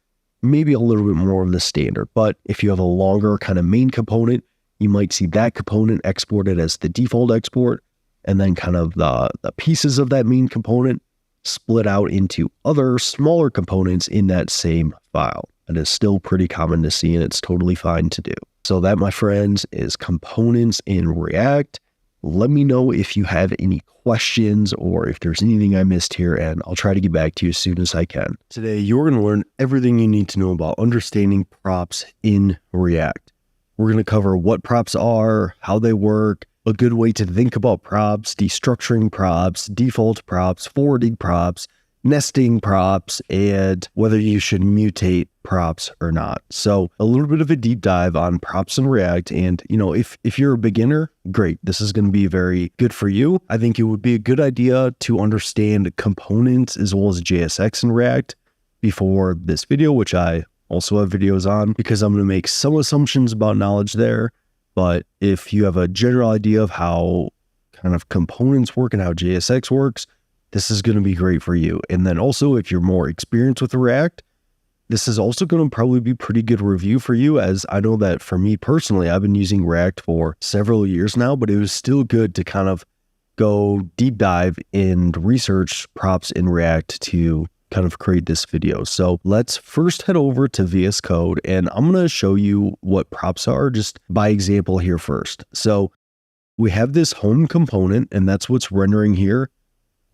maybe a little bit more of the standard. But if you have a longer kind of main component, you might see that component exported as the default export, and then kind of the pieces of that main component split out into other smaller components in that same file. It is still pretty common to see, and it's totally fine to do. So that, my friends, is components in React. Let me know if you have any questions or if there's anything I missed here, and I'll try to get back to you as soon as I can. Today, you're going to learn everything you need to know about understanding props in React. We're going to cover what props are, how they work, a good way to think about props, destructuring props, default props, forwarding props, nesting props, and whether you should mutate props or not. So a little bit of a deep dive on props in React. And, if you're a beginner, great. This is going to be very good for you. I think it would be a good idea to understand components as well as JSX in React before this video, which I also have videos on, because I'm going to make some assumptions about knowledge there. But if you have a general idea of how kind of components work and how JSX works, this is going to be great for you. And then also, if you're more experienced with React, this is also going to probably be pretty good review for you, as I know that for me personally, I've been using React for several years now, but it was still good to kind of go deep dive and research props in React to kind of create this video. So let's first head over to VS Code, and I'm going to show you what props are just by example here first. So we have this home component, and that's what's rendering here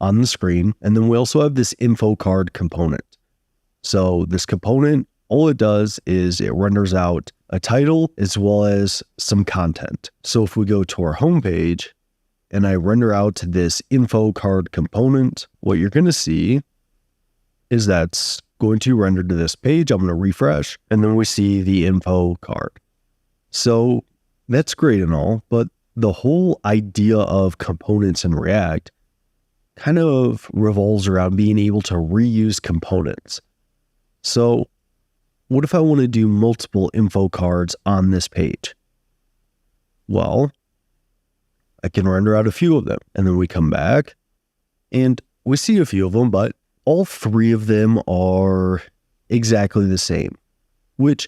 on the screen. And then we also have this info card component. So this component, all it does is it renders out a title as well as some content. So if we go to our home page and I render out this info card component, what you're going to see is that's going to render to this page. I'm going to refresh, and then we see the info card. So that's great and all, but the whole idea of components in React kind of revolves around being able to reuse components. So what if I want to do multiple info cards on this page? Well, I can render out a few of them, and then we come back and we see a few of them, but all three of them are exactly the same, which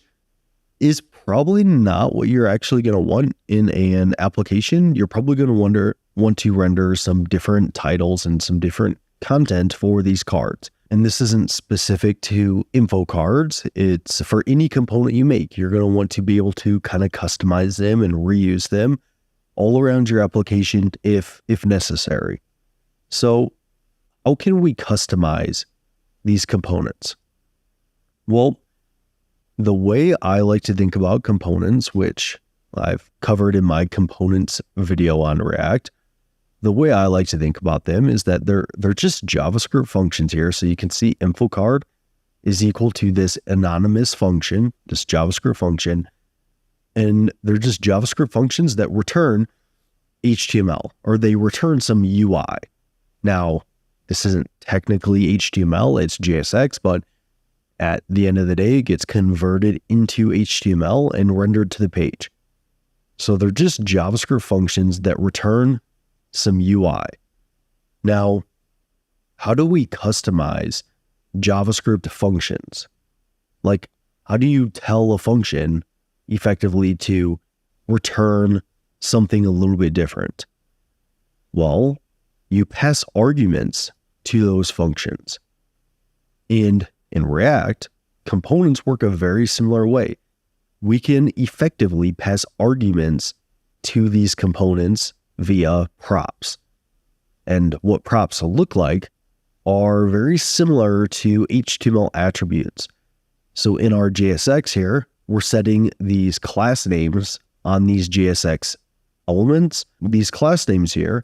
is probably not what you're actually going to want in an application. You're probably going to want to render some different titles and some different content for these cards. And this isn't specific to info cards. It's for any component you make. You're going to want to be able to kind of customize them and reuse them all around your application if necessary. So how can we customize these components? Well, the way I like to think about components, which I've covered in my components video on React, the way I like to think about them is that they're just JavaScript functions here. So you can see info card is equal to this anonymous function, this JavaScript function, and they're just JavaScript functions that return HTML, or they return some UI. Now, this isn't technically HTML, it's JSX, but at the end of the day, it gets converted into HTML and rendered to the page. So they're just JavaScript functions that return some UI. Now, how do we customize JavaScript functions? Like, how do you tell a function effectively to return something a little bit different? Well, you pass arguments to those functions. And in React, components work a very similar way. We can effectively pass arguments to these components via props. And what props look like are very similar to HTML attributes. So in our JSX here, we're setting these class names on these JSX elements. These class names here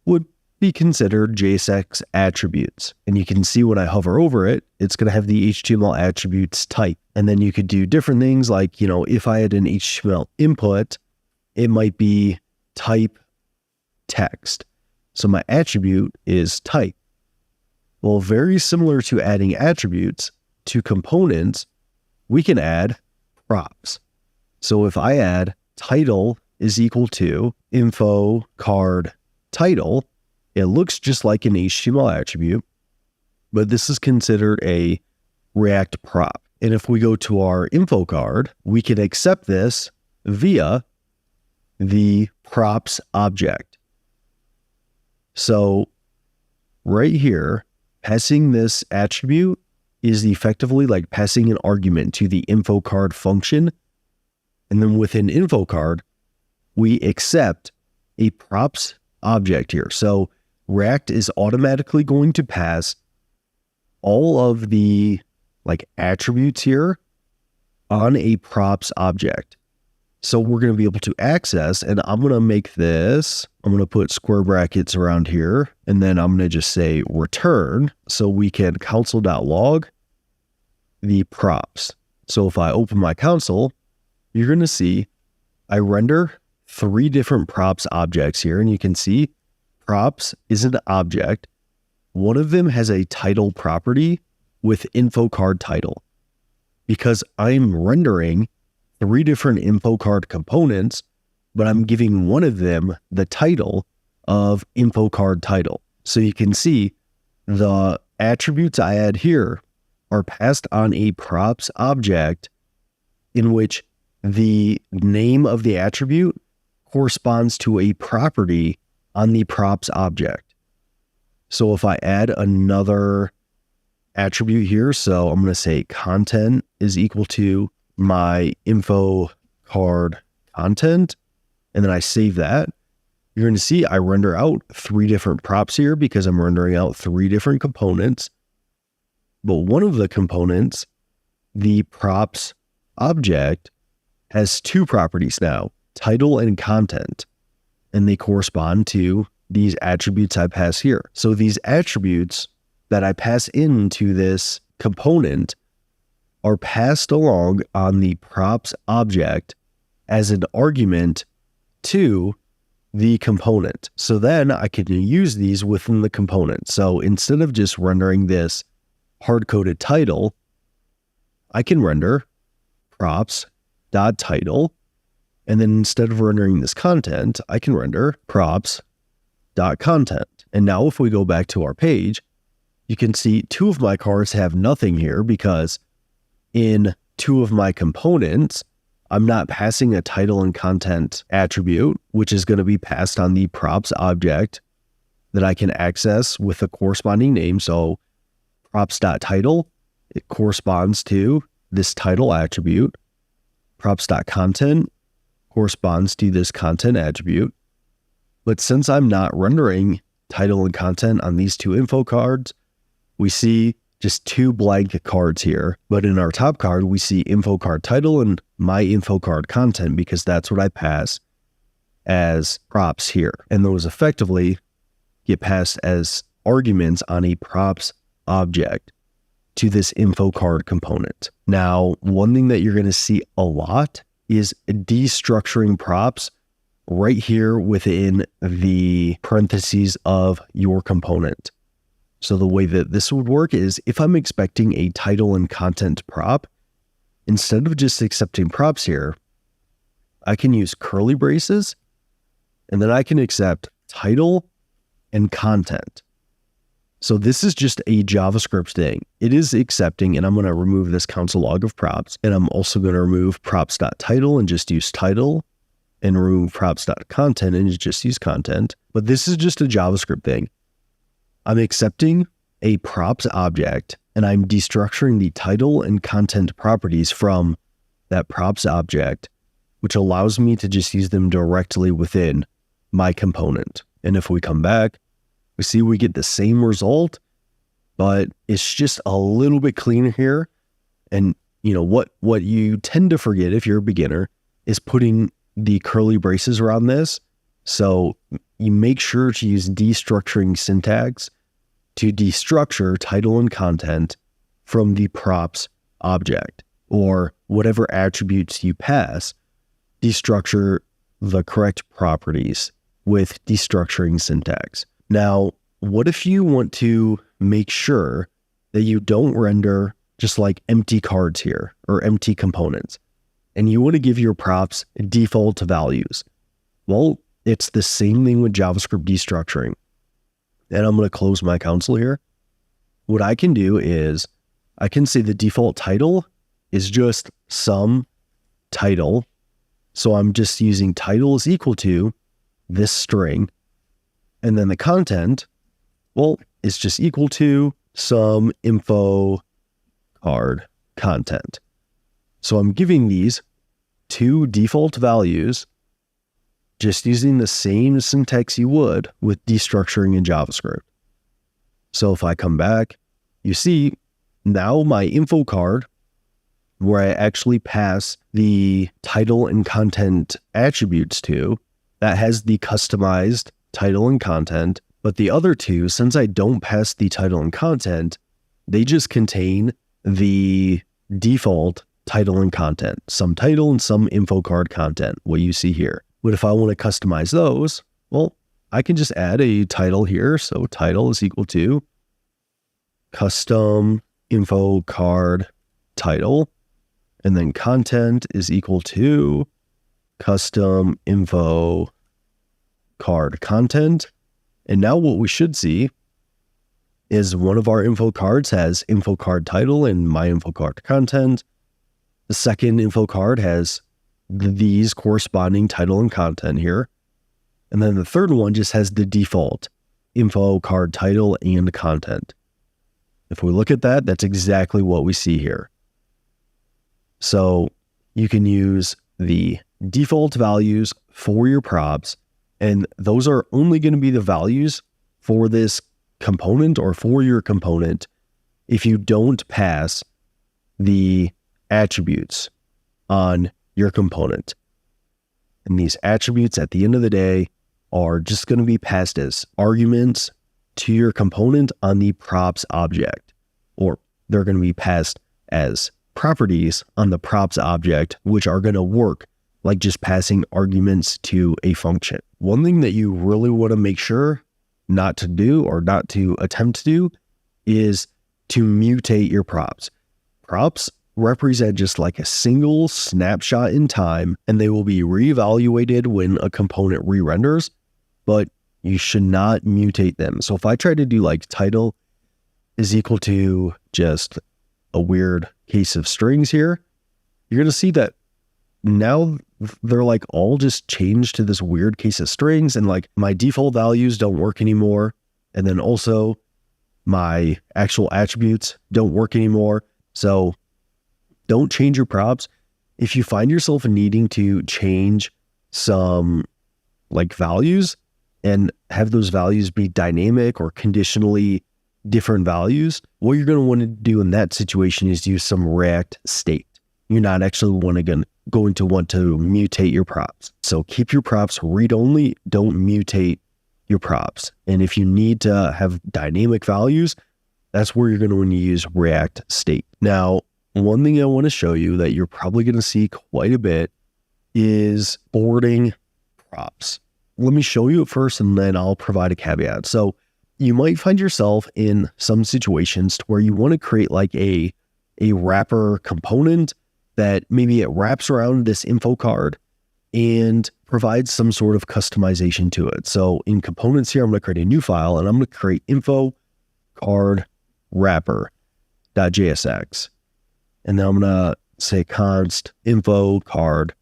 would be considered JSX attributes. And you can see when I hover over it, it's going to have the HTML attributes type. And then you could do different things like, if I had an HTML input, it might be type text. So my attribute is type. Well, very similar to adding attributes to components, we can add props. So if I add title is equal to info card title, it looks just like an HTML attribute, but this is considered a React prop. And if we go to our info card, we can accept this via the props object. So right here, passing this attribute is effectively like passing an argument to the info card function. And then within info card, we accept a props object here. So React is automatically going to pass all of the like attributes here on a props object. So we're going to be able to access, and I'm going to make this, I'm going to put square brackets around here, and then I'm going to just say return, so we can console.log the props. So if I open my console, you're going to see I render 3 different props objects here, and you can see props is an object. One of them has a title property with info card title. Because I'm rendering 3 different info card components, but I'm giving one of them the title of info card title. So you can see the attributes I add here are passed on a props object in which the name of the attribute corresponds to a property on the props object. So if I add another attribute here, so I'm going to say content is equal to my info card content, and then I save that, you're going to see I render out 3 different props here because I'm rendering out 3 different components. But one of the components, the props object, has 2 properties now, title and content, and they correspond to these attributes I pass here. So these attributes that I pass into this component are passed along on the props object as an argument to the component. So then I can use these within the component. So instead of just rendering this hard-coded title, I can render props.title, and then instead of rendering this content, I can render props.content. And now if we go back to our page, you can see 2 of my cards have nothing here because in 2 of my components, I'm not passing a title and content attribute, which is going to be passed on the props object that I can access with a corresponding name. So props.title, it corresponds to this title attribute. Props.content corresponds to this content attribute. But since I'm not rendering title and content on these 2 info cards, we see just 2 blank cards here. But in our top card, we see info card title and my info card content because that's what I pass as props here. And those effectively get passed as arguments on a props object to this info card component. Now, one thing that you're going to see a lot is destructuring props right here within the parentheses of your component. So the way that this would work is if I'm expecting a title and content prop, instead of just accepting props here, I can use curly braces, and then I can accept title and content. So this is just a JavaScript thing. It is accepting, and I'm going to remove this console log of props, and I'm also going to remove props.title and just use title, and remove props.content and just use content. But this is just a JavaScript thing. I'm accepting a props object, and I'm destructuring the title and content properties from that props object, which allows me to just use them directly within my component. And if we come back, we see we get the same result, but it's just a little bit cleaner here. And you know what you tend to forget if you're a beginner is putting the curly braces around this. So you make sure to use destructuring syntax to destructure title and content from the props object, or whatever attributes you pass, destructure the correct properties with destructuring syntax. Now, what if you want to make sure that you don't render just like empty cards here or empty components, and you want to give your props default values? Well, it's the same thing with JavaScript destructuring. And I'm going to close my console here. What I can do is I can say the default title is just some title, So I'm just using title is equal to this string. And then the content, well, it's just equal to some info card content. So I'm giving these two default values, just using the same syntax you would with destructuring in JavaScript. So if I come back, you see now my info card, where I actually pass the title and content attributes to, that has the customized title and content. But the other two, since I don't pass the title and content, they just contain the default title and content, some title and some info card content, what you see here. But if I want to customize those, well, I can just add a title here. So title is equal to custom info card title, and then content is equal to custom info card content. And now what we should see is one of our info cards has info card title and my info card content. The second info card has these corresponding title and content here. And then the third one just has the default info card title and content. If we look at that, that's exactly what we see here. So you can use the default values for your props, and those are only going to be the values for this component or for your component if you don't pass the attributes on your component. And these attributes at the end of the day are just going to be passed as arguments to your component on the props object, or they're going to be passed as properties on the props object, which are going to work like just passing arguments to a function. One thing that you really want to make sure not to do or not to attempt to do is to mutate your props. Props represent just like a single snapshot in time, and they will be reevaluated when a component re-renders, but you should not mutate them. So if I try to do like title is equal to just a weird case of strings here, you're going to see that now they're like all just changed to this weird case of strings, and like my default values don't work anymore. And then also my actual attributes don't work anymore. So don't change your props. If you find yourself needing to change some like values and have those values be dynamic or conditionally different values, what you're going to want to do in that situation is use some React state. You're not actually going to want to mutate your props. So keep your props read-only, don't mutate your props. And if you need to have dynamic values, that's where you're going to want to use React state. Now, one thing I want to show you that you're probably going to see quite a bit is forwarding props. Let me show you it first, and then I'll provide a caveat. So you might find yourself in some situations where you want to create like a wrapper component that maybe it wraps around this info card and provides some sort of customization to it. So in components here, I'm going to create a new file, and I'm going to create info card wrapper.jsx. And then I'm going to say const info card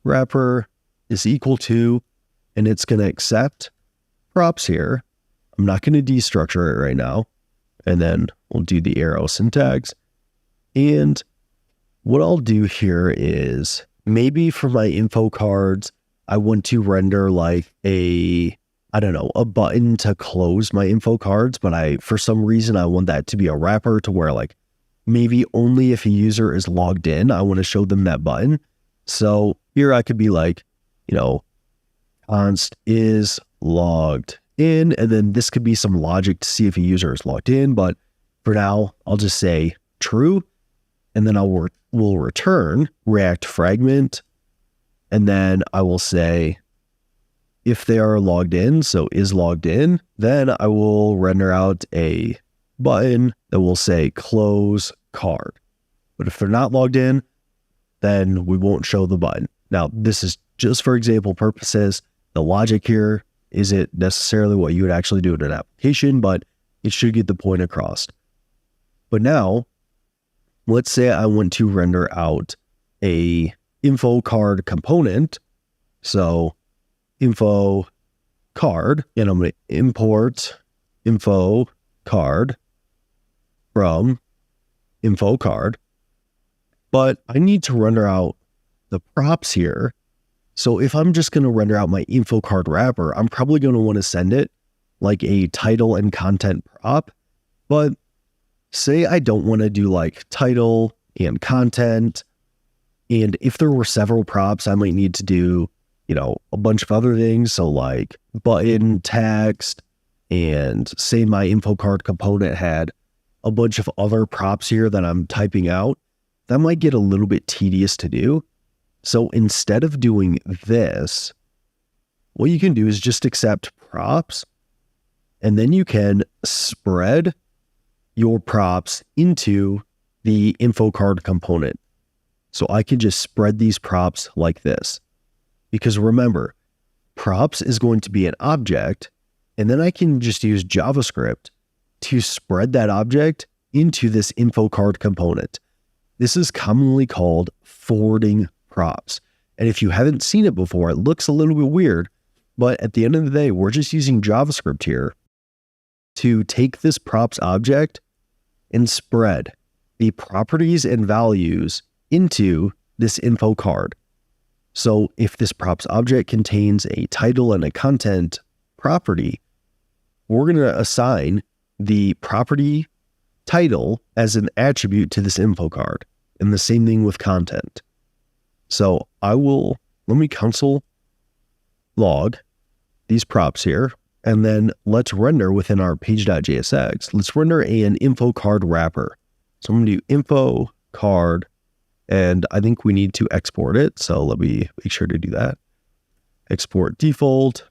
wrapper is equal to, and it's going to accept props here. I'm not going to destructure it right now. And then we'll do the arrow syntax. And what I'll do here is maybe for my info cards, I want to render like a button to close my info cards, but for some reason, I want that to be a wrapper to where like maybe only if a user is logged in, I want to show them that button. So here I could be like, const is logged in, and then this could be some logic to see if a user is logged in. But for now, I'll just say true, and then we'll return React fragment, and then I will say if they are logged in, so is logged in, then I will render out a button that will say close card. But if they're not logged in, then we won't show the button. Now, this is just for example purposes. The logic here isn't necessarily what you would actually do in an application, but it should get the point across. But now, let's say I want to render out a info card component. So info card, and I'm going to import info card from info card. But I need to render out the props here. So if I'm just going to render out my info card wrapper, I'm probably going to want to send it like a title and content prop. But say I don't want to do like title and content. And if there were several props, I might need to do, a bunch of other things. So like button, text, and say my info card component had a bunch of other props here that I'm typing out. That might get a little bit tedious to do. So instead of doing this, what you can do is just accept props, and then you can spread your props into the info card component. So I can just spread these props like this. Because remember, props is going to be an object, and then I can just use JavaScript to spread that object into this info card component. This is commonly called forwarding props. And if you haven't seen it before, it looks a little bit weird, but at the end of the day, we're just using JavaScript here to take this props object and spread the properties and values into this info card. So if this props object contains a title and a content property, we're going to assign the property title as an attribute to this info card. And the same thing with content. So let me console log these props here, and then let's render within our page.jsx. Let's render an info card wrapper. So I'm going to do info card, and I think we need to export it. So let me make sure to do that. Export default,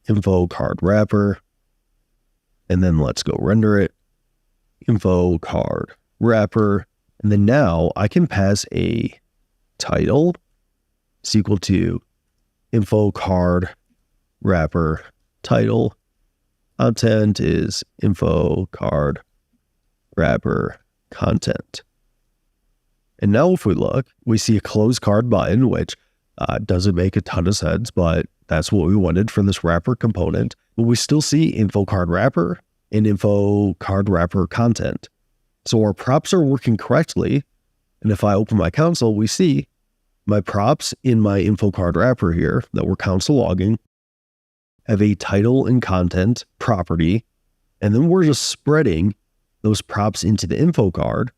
info card wrapper, and then let's go render it. Info card wrapper. And then now I can pass a title is equal to info card wrapper title. Content is info card wrapper content. And now if we look, we see a close card button, which doesn't make a ton of sense, but that's what we wanted for this wrapper component. But we still see info card wrapper and info card wrapper content. So our props are working correctly. And if I open my console, we see my props in my info card wrapper here that we're console logging have a title and content property. And then we're just spreading those props into the info card,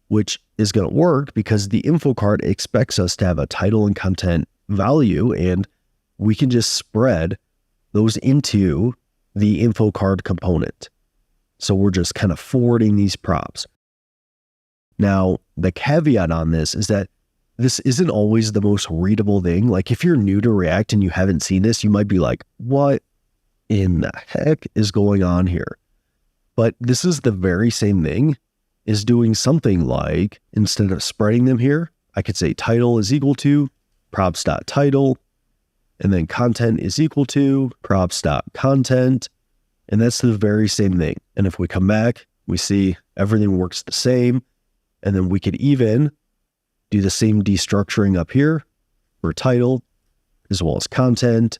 which is going to work because the info card expects us to have a title and content value, and we can just spread those into the info card component. So we're just kind of forwarding these props. Now, the caveat on this is that this isn't always the most readable thing. Like if you're new to React and you haven't seen this, you might be like, what in the heck is going on here? But this is the very same thing, is doing something like, instead of spreading them here, I could say title is equal to props.title, and then content is equal to props.content. And that's the very same thing. And if we come back, we see everything works the same. And then we could even do the same destructuring up here for title as well as content.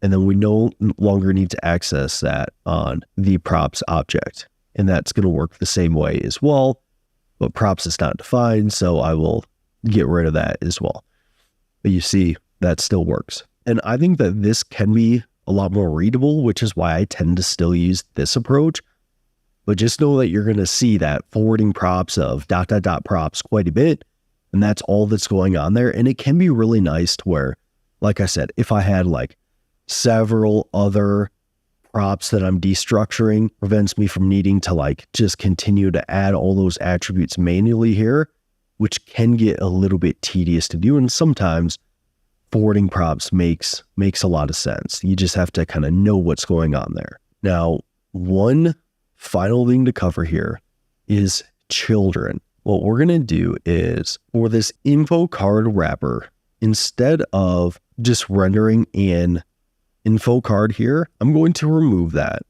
And then we no longer need to access that on the props object. And that's going to work the same way as well. But props is not defined, so I will get rid of that as well. But you see, that still works. And I think that this can be a lot more readable, which is why I tend to still use this approach. But just know that you're going to see that forwarding props of ... props quite a bit. And that's all that's going on there. And it can be really nice to where, like I said, if I had like several other props that I'm destructuring, prevents me from needing to like just continue to add all those attributes manually here, which can get a little bit tedious to do. And sometimes forwarding props makes a lot of sense. You just have to kind of know what's going on there. Now, one final thing to cover here is children. What we're going to do is for this info card wrapper, instead of just rendering an info card here, I'm going to remove that.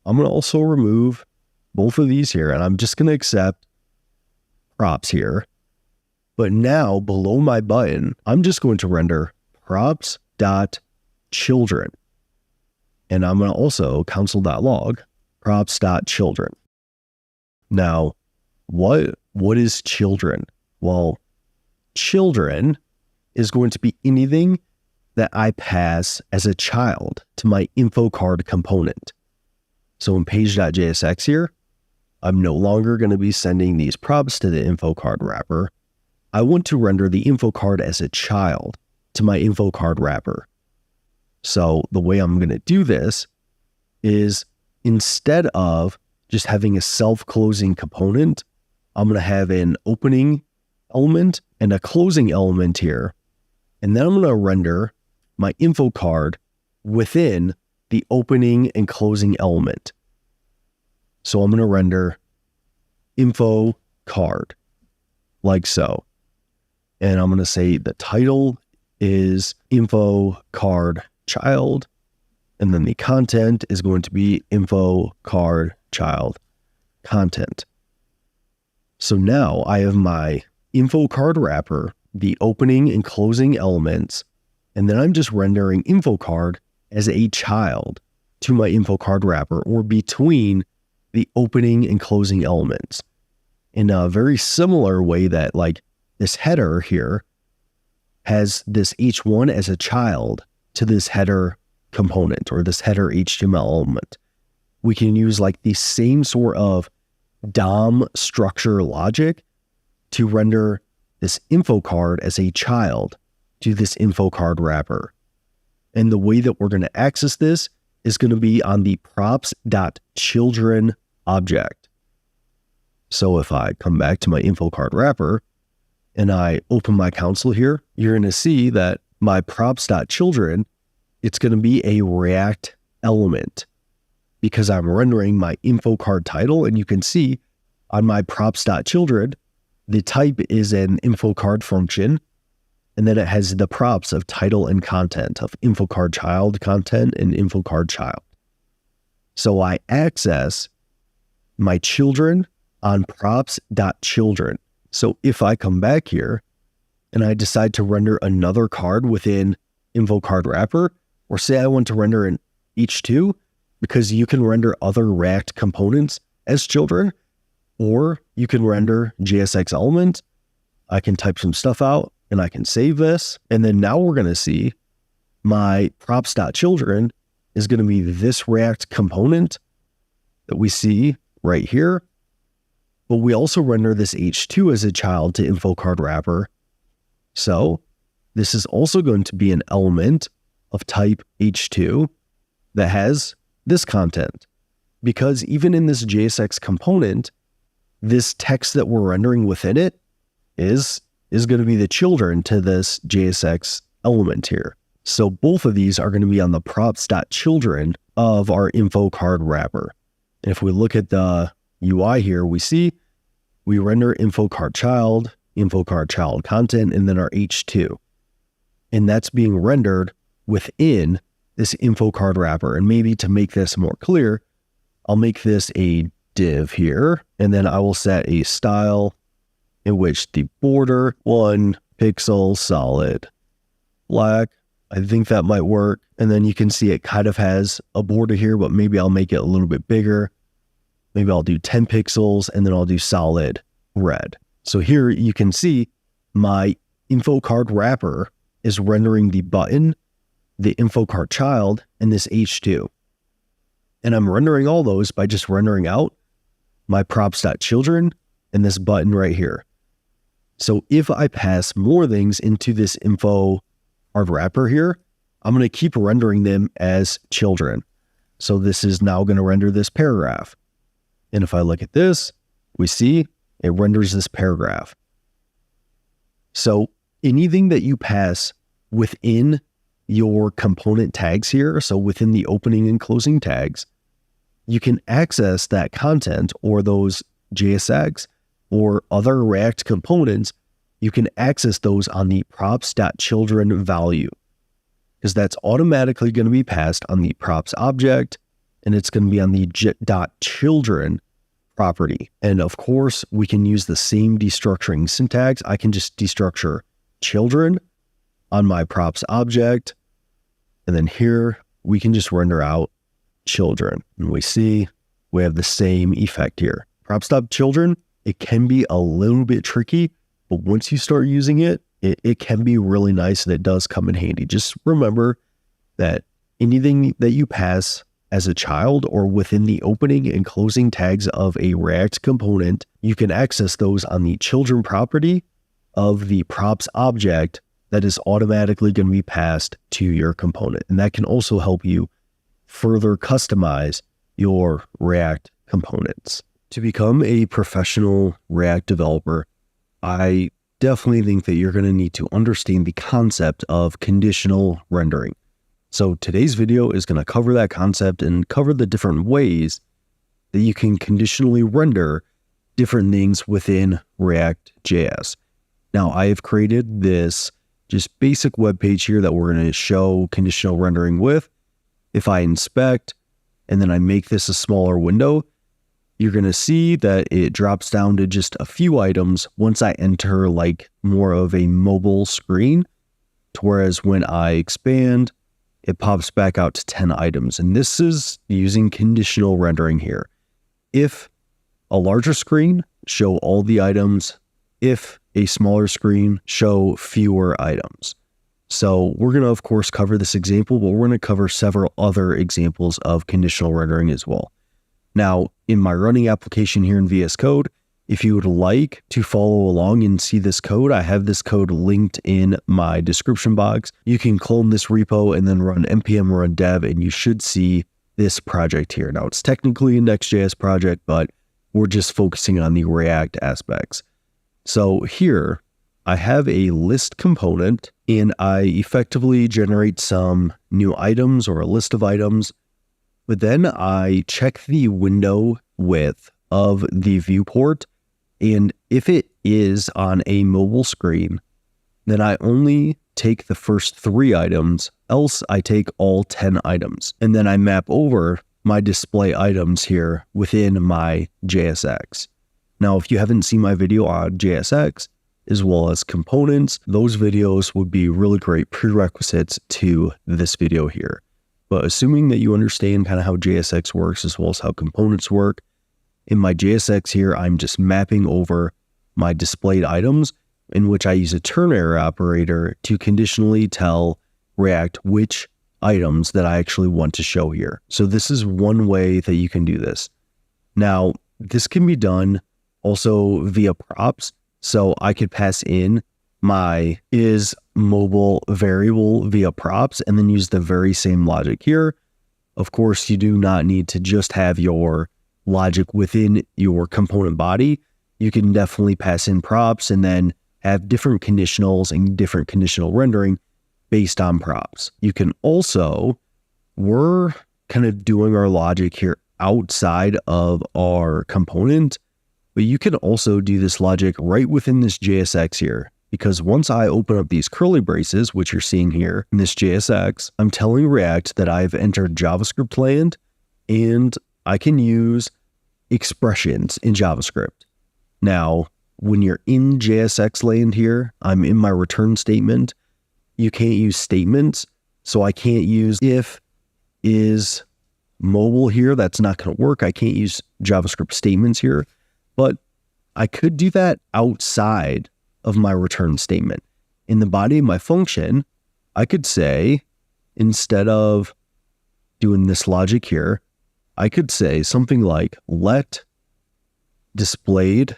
I'm going to also remove both of these here, and I'm just going to accept props here. But now below my button, I'm just going to render props.children. And I'm going to also console.log props.children. Now, what is children? Well, children is going to be anything that I pass as a child to my info card component. So in page.jsx here, I'm no longer going to be sending these props to the info card wrapper. I want to render the info card as a child to my info card wrapper. So the way I'm going to do this is instead of just having a self-closing component, I'm going to have an opening element and a closing element here. And then I'm going to render my info card within the opening and closing element. So I'm going to render info card like so. And I'm going to say the title is info card child. And then the content is going to be info card child content. So now I have my info card wrapper, the opening and closing elements, and then I'm just rendering info card as a child to my info card wrapper or between the opening and closing elements. In a very similar way that like this header here has this h1 as a child to this header component or this header HTML element. We can use like the same sort of DOM structure logic to render this info card as a child to this info card wrapper. And the way that we're going to access this is going to be on the props.children object. So if I come back to my info card wrapper and I open my console here, you're going to see that my props.children, it's going to be a React element because I'm rendering my info card title. And you can see on my props.children, the type is an info card function. And then it has the props of title and content of info card child content and info card child. So I access my children on props.children. So if I come back here and I decide to render another card within info card wrapper, or say I want to render an H2, because you can render other React components as children, or you can render JSX element. I can type some stuff out and I can save this. And then now we're going to see my props.children is going to be this React component that we see right here. But we also render this H2 as a child to info card wrapper. So this is also going to be an element of type H2 that has this content. Because even in this JSX component, this text that we're rendering within it is going to be the children to this JSX element here. So both of these are going to be on the props.children of our info card wrapper. And if we look at the UI here, we see we render info card child content, and then our H2. And that's being rendered within this info card wrapper. And maybe to make this more clear, I'll make this a div here, and then I will set a style in which the border 1 pixel solid black. I think that might work. And then you can see it kind of has a border here, but maybe I'll make it a little bit bigger. Maybe I'll do 10 pixels and then I'll do solid red. So here you can see my info card wrapper is rendering the button, the info card child, and this H2. And I'm rendering all those by just rendering out my props.children and this button right here. So if I pass more things into this info card wrapper here, I'm going to keep rendering them as children. So this is now going to render this paragraph. And if I look at this, we see it renders this paragraph. So anything that you pass within your component tags here, so within the opening and closing tags, you can access that content or those JSX or other React components. You can access those on the props.children value because that's automatically going to be passed on the props object, and it's going to be on the .children property. And of course, we can use the same destructuring syntax. I can just destructure children on my props object. And then here we can just render out children. And we see we have the same effect here. Props.children, it can be a little bit tricky, but once you start using it, it can be really nice and it does come in handy. Just remember that anything that you pass as a child or within the opening and closing tags of a React component, you can access those on the children property of the props object that is automatically going to be passed to your component. And that can also help you further customize your React components. To become a professional React developer, I definitely think that you're going to need to understand the concept of conditional rendering. So today's video is going to cover that concept and cover the different ways that you can conditionally render different things within React.js. Now, I have created this just basic web page here that we're going to show conditional rendering with. If I inspect and then I make this a smaller window, you're going to see that it drops down to just a few items once I enter like more of a mobile screen, to whereas when I expand, it pops back out to 10 items. And this is using conditional rendering here. If a larger screen, show all the items. If a smaller screen, show fewer items. So we're going to, of course, cover this example, but we're going to cover several other examples of conditional rendering as well. Now, in my running application here in VS Code, if you would like to follow along and see this code, I have this code linked in my description box. You can clone this repo and then run npm run dev, and you should see this project here. Now, it's technically a Next.js project, but we're just focusing on the React aspects. So here, I have a list component, and I effectively generate some new items or a list of items. But then I check the window width of the viewport, and if it is on a mobile screen, then I only take the first 3 items, else I take all 10 items. And then I map over my display items here within my JSX. Now, if you haven't seen my video on JSX, as well as components, those videos would be really great prerequisites to this video here. But assuming that you understand kind of how JSX works as well as how components work, in my JSX here, I'm just mapping over my displayed items, in which I use a ternary operator to conditionally tell React which items that I actually want to show here. So this is one way that you can do this. Now, this can be done also via props. So I could pass in my isMobile variable via props and then use the very same logic here. Of course, you do not need to just have your logic within your component body. You can definitely pass in props and then have different conditionals and different conditional rendering based on props. You can also, we're kind of doing our logic here outside of our component, but you can also do this logic right within this JSX here. Because once I open up these curly braces, which you're seeing here in this JSX, I'm telling React that I've entered JavaScript land and I can use expressions in JavaScript. Now, when you're in JSX land here, I'm in my return statement. You can't use statements. So I can't use if is mobile here. That's not going to work. I can't use JavaScript statements here, but I could do that outside of my return statement. In the body of my function, I could say, instead of doing this logic here, I could say something like let displayed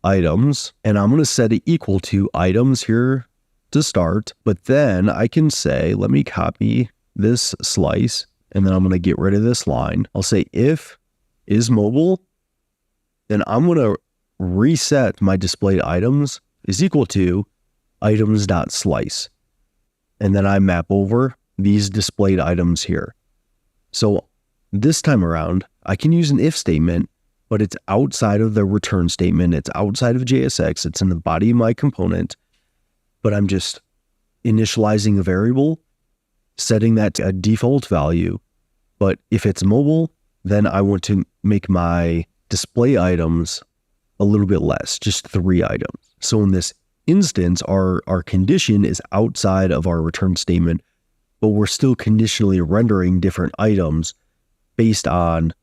items, and I'm going to set it equal to items here to start, but then I can say, let me copy this slice, and then I'm going to get rid of this line. I'll say if is mobile, then I'm going to reset my displayed items is equal to items.slice. And then I map over these displayed items here. So this time around, I can use an if statement, but it's outside of the return statement. It's outside of JSX. It's in the body of my component, but I'm just initializing a variable, setting that to a default value. But if it's mobile, then I want to make my display items a little bit less, just 3 items. So in this instance, our condition is outside of our return statement, but we're still conditionally rendering different items based on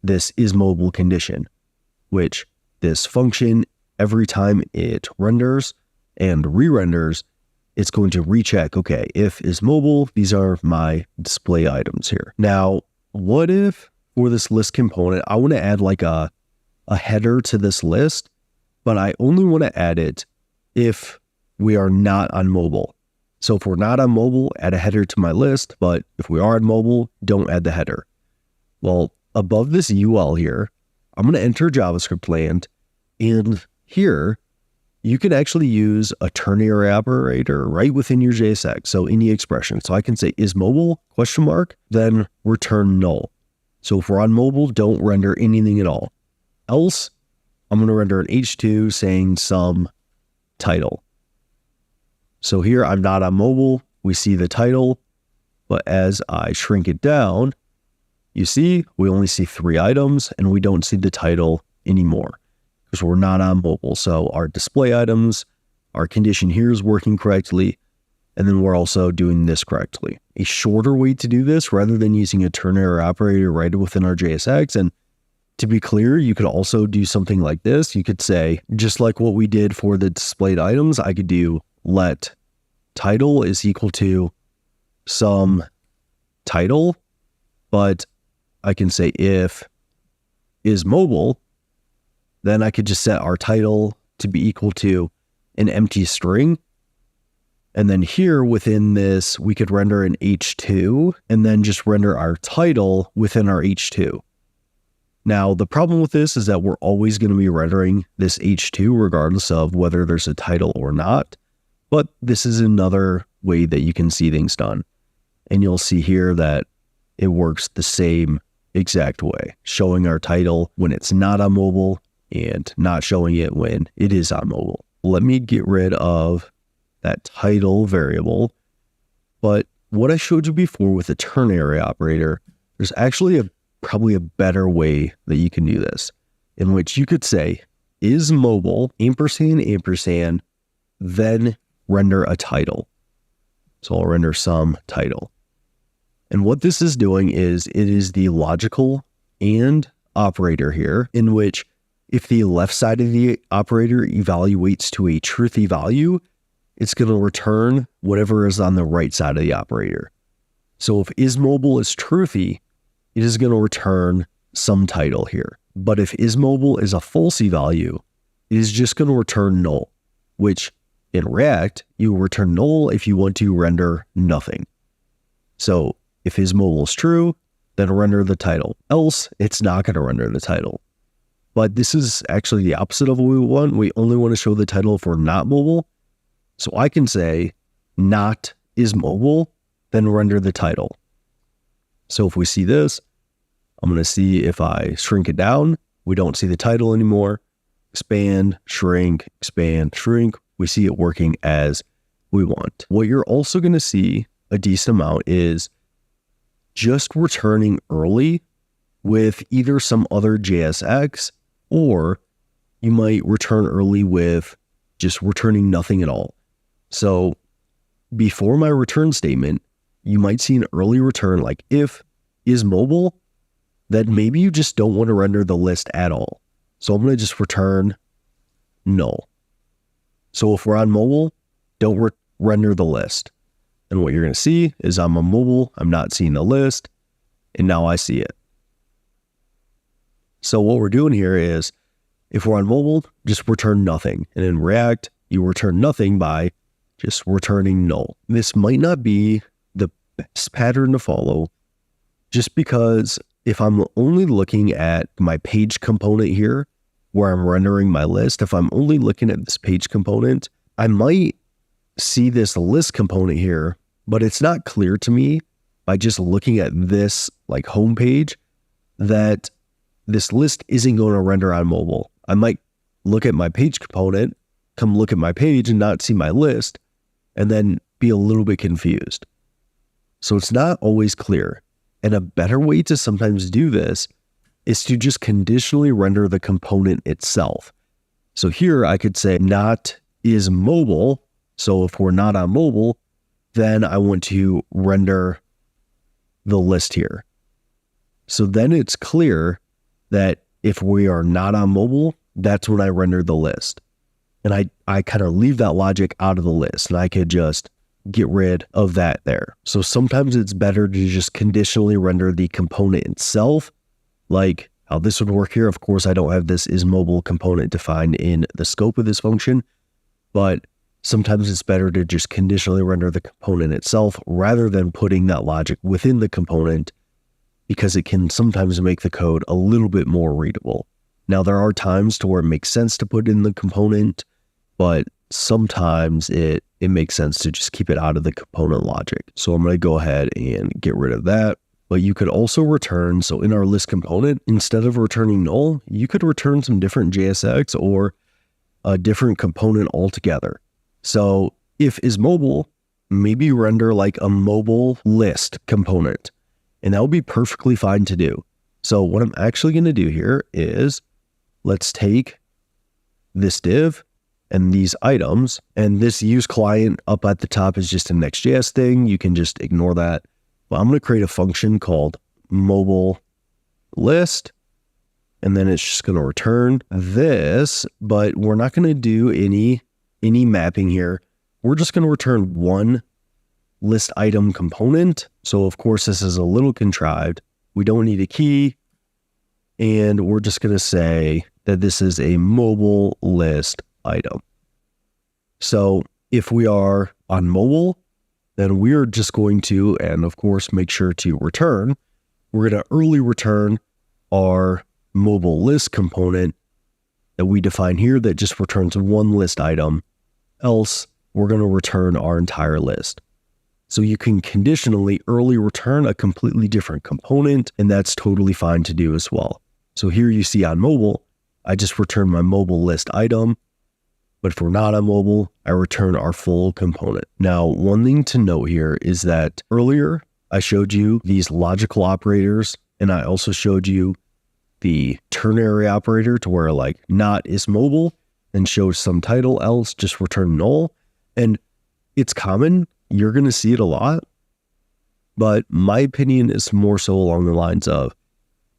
this isMobile condition, which this function, every time it renders and re-renders, it's going to recheck, okay, if isMobile, these are my display items here. Now, what if for this list component, I want to add like a header to this list, but I only want to add it if we are not on mobile. So if we're not on mobile, add a header to my list, but if we are on mobile, don't add the header. Well, above this UL here, I'm going to enter JavaScript land, and here you can actually use a ternary operator right within your JSX. So any expression. So I can say isMobile ? Then return null. So if we're on mobile, don't render anything at all. Else, I'm going to render an H2 saying some title. So here I'm not on mobile. We see the title, but as I shrink it down, you see we only see 3 items and we don't see the title anymore because we're not on mobile. So our display items, our condition here is working correctly, and then we're also doing this correctly. A shorter way to do this, rather than using a ternary operator right within our JSX, and to be clear, you could also do something like this. You could say, just like what we did for the displayed items, I could do let title is equal to some title, but I can say if isMobile, then I could just set our title to be equal to an empty string. And then here within this, we could render an H2 and then just render our title within our H2. Now, the problem with this is that we're always going to be rendering this H2 regardless of whether there's a title or not. But this is another way that you can see things done. And you'll see here that it works the same exact way, showing our title when it's not on mobile and not showing it when it is on mobile. Let me get rid of that title variable. But what I showed you before with the ternary operator, there's actually probably a better way that you can do this, in which you could say isMobile &&, then render a title. So I'll render some title. And what this is doing is it is the logical and operator here, in which if the left side of the operator evaluates to a truthy value, it's going to return whatever is on the right side of the operator. So if isMobile is truthy, it is going to return some title here. But if isMobile is a falsy value, it is just going to return null, which in React, you return null if you want to render nothing. So if isMobile is true, then render the title. Else, it's not going to render the title. But this is actually the opposite of what we want. We only want to show the title if we're not mobile. So I can say not isMobile, then render the title. So if we see this, I'm going to see if I shrink it down, we don't see the title anymore. Expand, shrink, we see it working as we want. What you're also going to see a decent amount is just returning early with either some other JSX, or you might return early with just returning nothing at all. So before my return statement, you might see an early return like if isMobile, then maybe you just don't want to render the list at all. So I'm going to just return null. So if we're on mobile, don't render the list. And what you're going to see is I'm on mobile, I'm not seeing the list, and now I see it. So what we're doing here is, if we're on mobile, just return nothing. And in React, you return nothing by just returning null. This might not be the best pattern to follow, just because if I'm only looking at my page component here, where I'm rendering my list, if I'm only looking at this page component, I might see this list component here, but it's not clear to me by just looking at this like home page that this list isn't going to render on mobile. I might look at my page component, come look at my page and not see my list, and then be a little bit confused. So it's not always clear. And a better way to sometimes do this is to just conditionally render the component itself. So here I could say not is mobile. So if we're not on mobile, then I want to render the list here. So then it's clear that if we are not on mobile, that's when I render the list. And I kind of leave that logic out of the list, and I could just get rid of that there. So sometimes it's better to just conditionally render the component itself, like how this would work here. Of course, I don't have this is mobile component defined in the scope of this function, but sometimes it's better to just conditionally render the component itself rather than putting that logic within the component, because it can sometimes make the code a little bit more readable. Now, there are times to where it makes sense to put in the component, but sometimes it makes sense to just keep it out of the component logic. So I'm going to go ahead and get rid of that. But you could also return, so in our list component, instead of returning null, you could return some different JSX or a different component altogether. So if is mobile, maybe render like a mobile list component, and that would be perfectly fine to do. So what I'm actually going to do here is let's take this div and these items, and this use client up at the top is just a Next.js thing. You can just ignore that. But I'm going to create a function called mobile list, and then it's just going to return this, but we're not going to do any mapping here. We're just going to return one list item component. So of course, this is a little contrived. We don't need a key, and we're just going to say that this is a mobile list item. So if we are on mobile, then we're just going to, and of course, make sure to return. We're going to early return our mobile list component that we define here that just returns one list item. Else, we're going to return our entire list. So you can conditionally early return a completely different component, and that's totally fine to do as well. So here you see on mobile, I just return my mobile list item. But if we're not on mobile, I return our full component. Now, one thing to note here is that earlier I showed you these logical operators, and I also showed you the ternary operator to where like not is mobile and shows some title, else just return null. And it's common. You're going to see it a lot. But my opinion is more so along the lines of,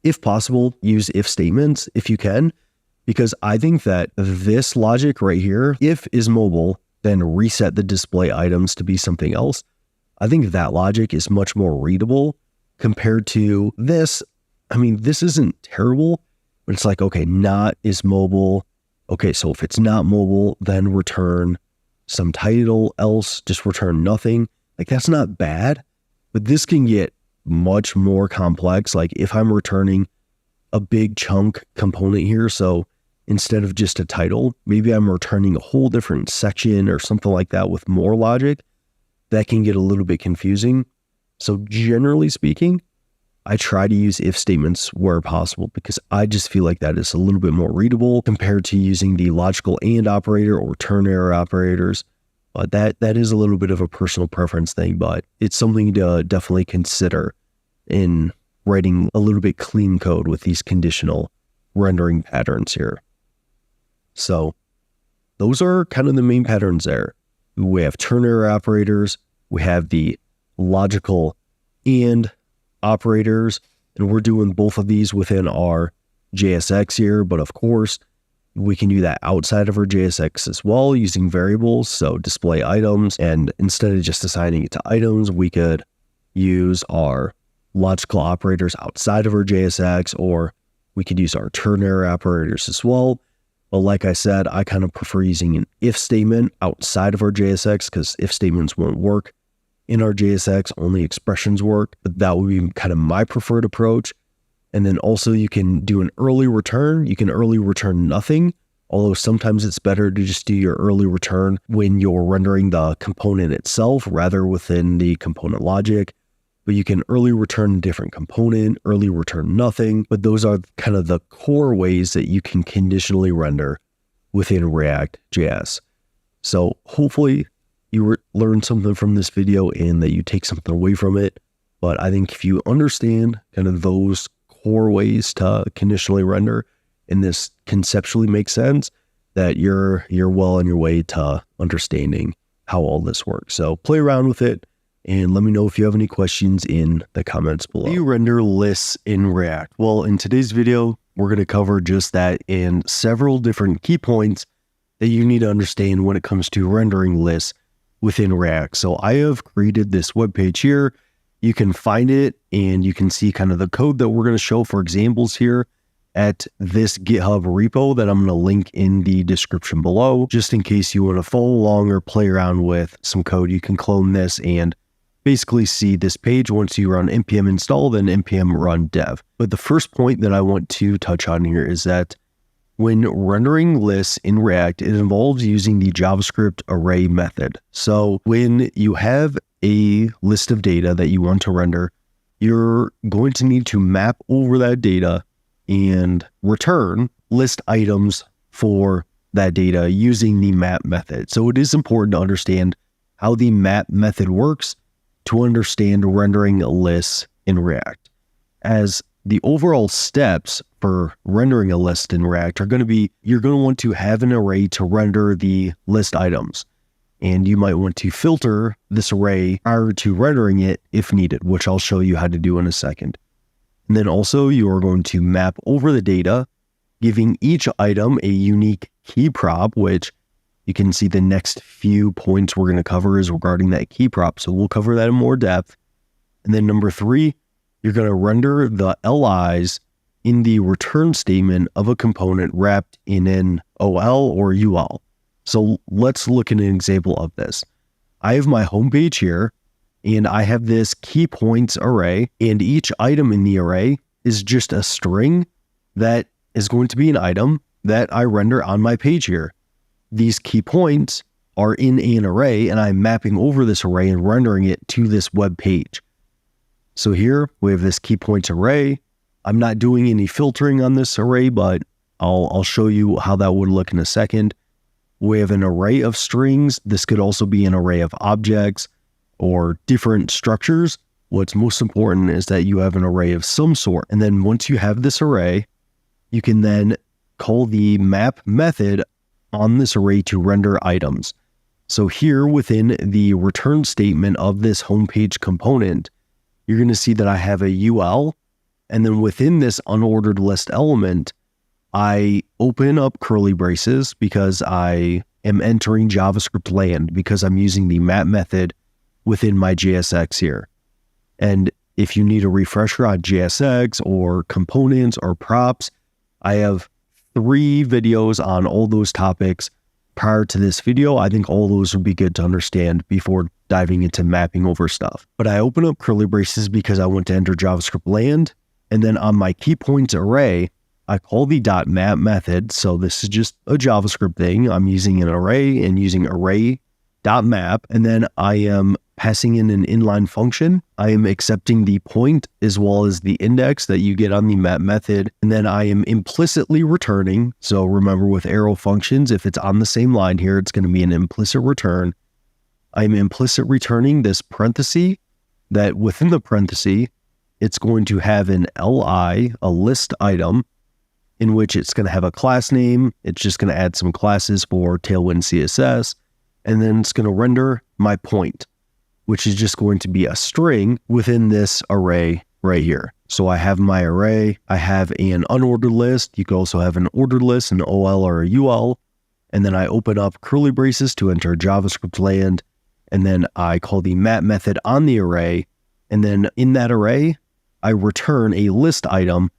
if possible, use if statements if you can. Because I think that this logic right here, if is mobile, then reset the display items to be something else. I think that logic is much more readable compared to this. I mean, this isn't terrible, but it's like, okay, not is mobile. Okay, so if it's not mobile, then return some title, else just return nothing. Like, that's not bad, but this can get much more complex. Like if I'm returning a big chunk component here, so instead of just a title, maybe I'm returning a whole different section or something like that with more logic, that can get a little bit confusing. So generally speaking, I try to use if statements where possible because I just feel like that is a little bit more readable compared to using the logical and operator or ternary operators. But that is a little bit of a personal preference thing, but it's something to definitely consider in writing a little bit clean code with these conditional rendering patterns here. So those are kind of the main patterns there. We have ternary operators, we have the logical and operators, and we're doing both of these within our JSX here, but of course, we can do that outside of our JSX as well using variables, so display items, and instead of just assigning it to items, we could use our logical operators outside of our JSX, or we could use our ternary operators as well. But like I said, I kind of prefer using an if statement outside of our JSX because if statements won't work in our JSX, only expressions work, but that would be kind of my preferred approach. And then also you can do an early return. You can early return nothing, although sometimes it's better to just do your early return when you're rendering the component itself rather within the component logic. But you can early return a different component, early return nothing. But those are kind of the core ways that you can conditionally render within React.js. So hopefully you learned something from this video and that you take something away from it. But I think if you understand kind of those core ways to conditionally render, and this conceptually makes sense, that you're well on your way to understanding how all this works. So play around with it and let me know if you have any questions in the comments below. How do you render lists in React? Well, in today's video, we're going to cover just that and several different key points that you need to understand when it comes to rendering lists within React. So I have created this web page here. You can find it and you can see kind of the code that we're going to show for examples here at this GitHub repo that I'm going to link in the description below. Just in case you want to follow along or play around with some code, you can clone this and basically see this page once you run npm install, then npm run dev. But the first point that I want to touch on here is that when rendering lists in React, it involves using the JavaScript array method. So when you have a list of data that you want to render, you're going to need to map over that data and return list items for that data using the map method. So it is important to understand how the map method works to understand rendering lists in React, as the overall steps for rendering a list in React are going to be, you're going to want to have an array to render the list items. And you might want to filter this array prior to rendering it if needed, which I'll show you how to do in a second. And then also you are going to map over the data, giving each item a unique key prop, which you can see the next few points we're going to cover is regarding that key prop. So we'll cover that in more depth. And then number 3, you're going to render the LIs in the return statement of a component wrapped in an OL or UL. So let's look at an example of this. I have my home page here, and I have this key points array, and each item in the array is just a string that is going to be an item that I render on my page here. These key points are in an array, and I'm mapping over this array and rendering it to this web page. So here we have this key points array. I'm not doing any filtering on this array, but I'll show you how that would look in a second. We have an array of strings. This could also be an array of objects or different structures. What's most important is that you have an array of some sort. And then once you have this array, you can then call the map method on this array to render items. So here within the return statement of this homepage component, you're going to see that I have a UL, and then within this unordered list element, I open up curly braces because I am entering JavaScript land because I'm using the map method within my JSX here. And if you need a refresher on JSX or components or props, I have 3 videos on all those topics prior to this video. I think all those would be good to understand before diving into mapping over stuff. But I open up curly braces because I want to enter JavaScript land. And then on my key points array, I call the .map method. So this is just a JavaScript thing. I'm using an array and using array.map. And then I am passing in an inline function. I am accepting the point as well as the index that you get on the map method. And then I am implicitly returning. So remember with arrow functions, if it's on the same line here, it's going to be an implicit return. I'm implicit returning this parenthesis that within the parenthesis, it's going to have an LI, a list item, in which it's going to have a class name. It's just going to add some classes for Tailwind CSS. And then it's going to render my point, which is just going to be a string within this array right here. So I have my array, I have an unordered list. You could also have an ordered list, an OL or a UL. And then I open up curly braces to enter JavaScript land. And then I call the map method on the array. And then in that array, I return a list item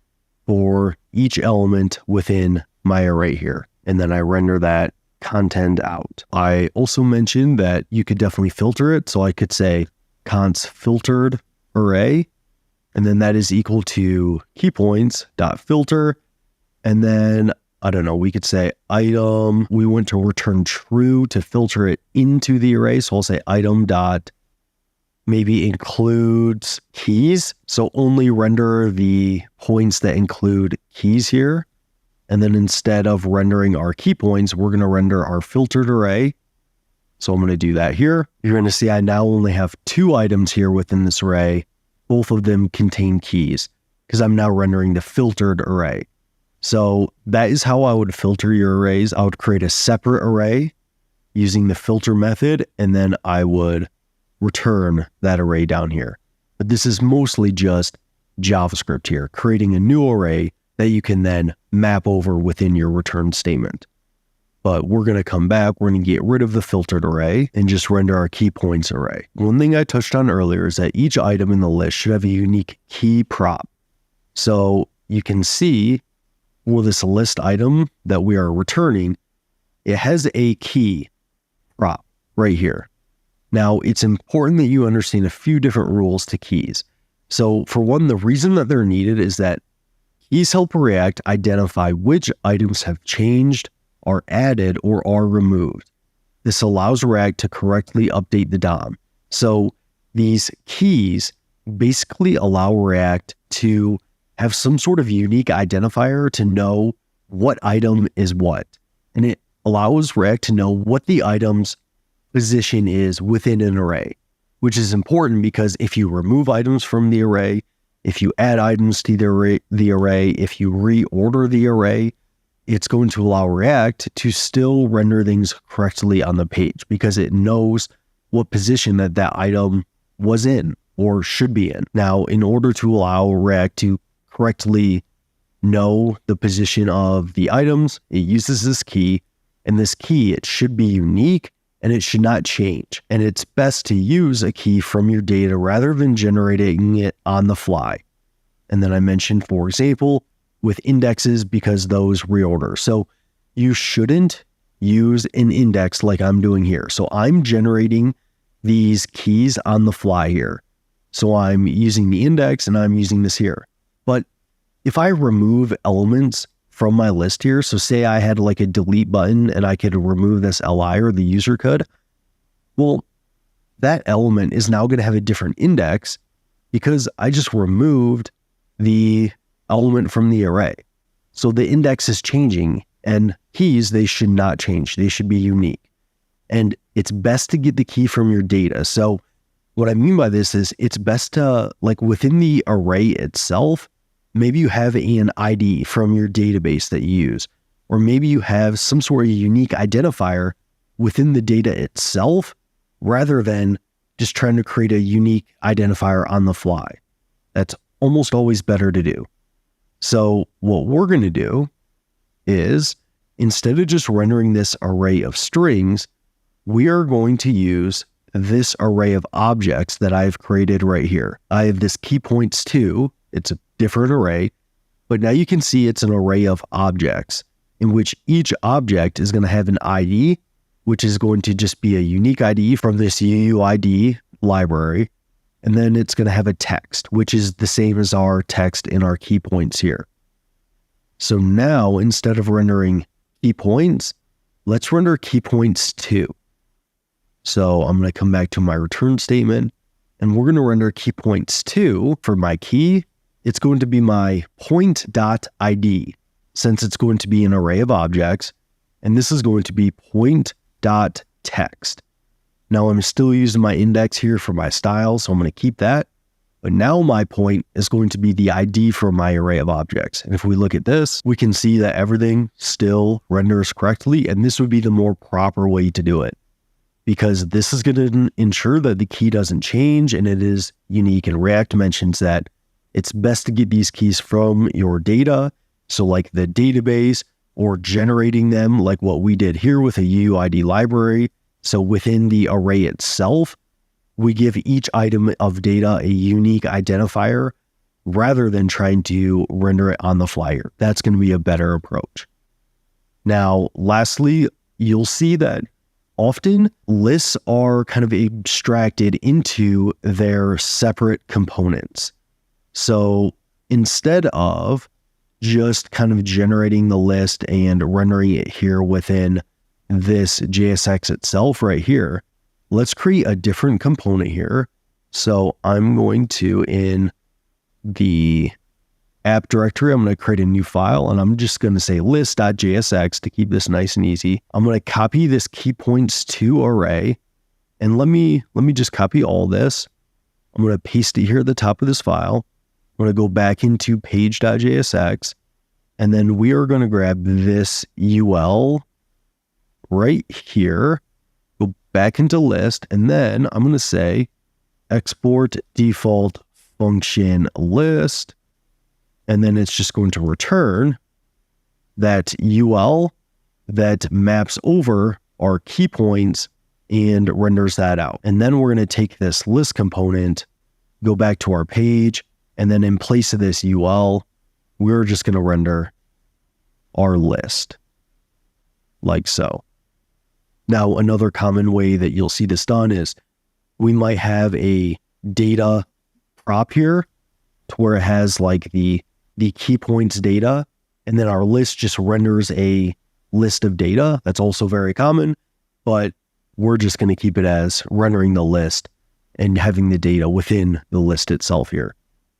for each element within my array here. And then I render that content out. I also mentioned that you could definitely filter it. So I could say const filtered array, and then that is equal to keypoints.filter. And then, I don't know, we could say item, we want to return true to filter it into the array. So I'll say item dot maybe includes keys. So only render the points that include keys here. And then instead of rendering our key points, we're going to render our filtered array. So I'm going to do that here. You're going to see I now only have 2 items here within this array. Both of them contain keys. because I'm now rendering the filtered array. So that is how I would filter your arrays. I would create a separate array using the filter method, and then I would return that array down here. But this is mostly just JavaScript here, creating a new array that you can then map over within your return statement. But we're going to come back, we're going to get rid of the filtered array and just render our key points array. One thing I touched on earlier is that each item in the list should have a unique key prop. So you can see for this list item that we are returning, it has a key prop right here. Now, it's important that you understand a few different rules to keys. So for one, the reason that they're needed is that keys help React identify which items have changed, are added, or are removed. This allows React to correctly update the DOM. So these keys basically allow React to have some sort of unique identifier to know what item is what. And it allows React to know what the item's position is within an array, which is important because if you remove items from the array, if you add items to the array, if you reorder the array, it's going to allow React to still render things correctly on the page because it knows what position that item was in or should be in. Now, in order to allow React to correctly know the position of the items, it uses this key, and this key, it should be unique and it should not change. And it's best to use a key from your data rather than generating it on the fly. And then I mentioned, for example, with indexes because those reorder. So you shouldn't use an index like I'm doing here. So I'm generating these keys on the fly here. So I'm using the index and I'm using this here. But if I remove elements from my list here, so say I had like a delete button and I could remove this li, or the user could, well, that element is now going to have a different index because I just removed the element from the array. So the index is changing, and keys, they should not change. They should be unique. And it's best to get the key from your data. So what I mean by this is it's best to, like within the array itself, maybe you have an ID from your database that you use, or maybe you have some sort of unique identifier within the data itself, rather than just trying to create a unique identifier on the fly. That's almost always better to do. So what we're going to do is, instead of just rendering this array of strings, we are going to use this array of objects that I've created right here. I have this key points too. It's a different array, but now you can see it's an array of objects in which each object is going to have an ID, which is going to just be a unique ID from this UUID library. And then it's going to have a text, which is the same as our text in our key points here. So now, instead of rendering key points, let's render key points 2. So I'm going to come back to my return statement, and we're going to render key points 2 for my key. It's going to be my point.id, since it's going to be an array of objects, and this is going to be point.text. Now I'm still using my index here for my style, so I'm going to keep that. But now my point is going to be the ID for my array of objects. And if we look at this, we can see that everything still renders correctly, and this would be the more proper way to do it, because this is going to ensure that the key doesn't change and it is unique. And React mentions that it's best to get these keys from your data, so like the database, or generating them like what we did here with a UUID library. So within the array itself, we give each item of data a unique identifier rather than trying to render it on the fly. That's going to be a better approach. Now, lastly, you'll see that often lists are kind of abstracted into their separate components. So instead of just kind of generating the list and rendering it here within this JSX itself right here, let's create a different component here. So I'm going to, in the app directory, I'm going to create a new file, and I'm just going to say list.jsx to keep this nice and easy. I'm going to copy this key points 2 array, and let me just copy all this. I'm going to paste it here at the top of this file. I'm going to go back into page.jsx, and then we are going to grab this UL right here, go back into list, and then I'm going to say export default function list, and then it's just going to return that UL that maps over our key points and renders that out. And then we're going to take this list component, go back to our page, and then in place of this UL, we're just going to render our list like so. Now, another common way that you'll see this done is we might have a data prop here to where it has like the key points data, and then our list just renders a list of data. That's also very common, but we're just going to keep it as rendering the list and having the data within the list itself here.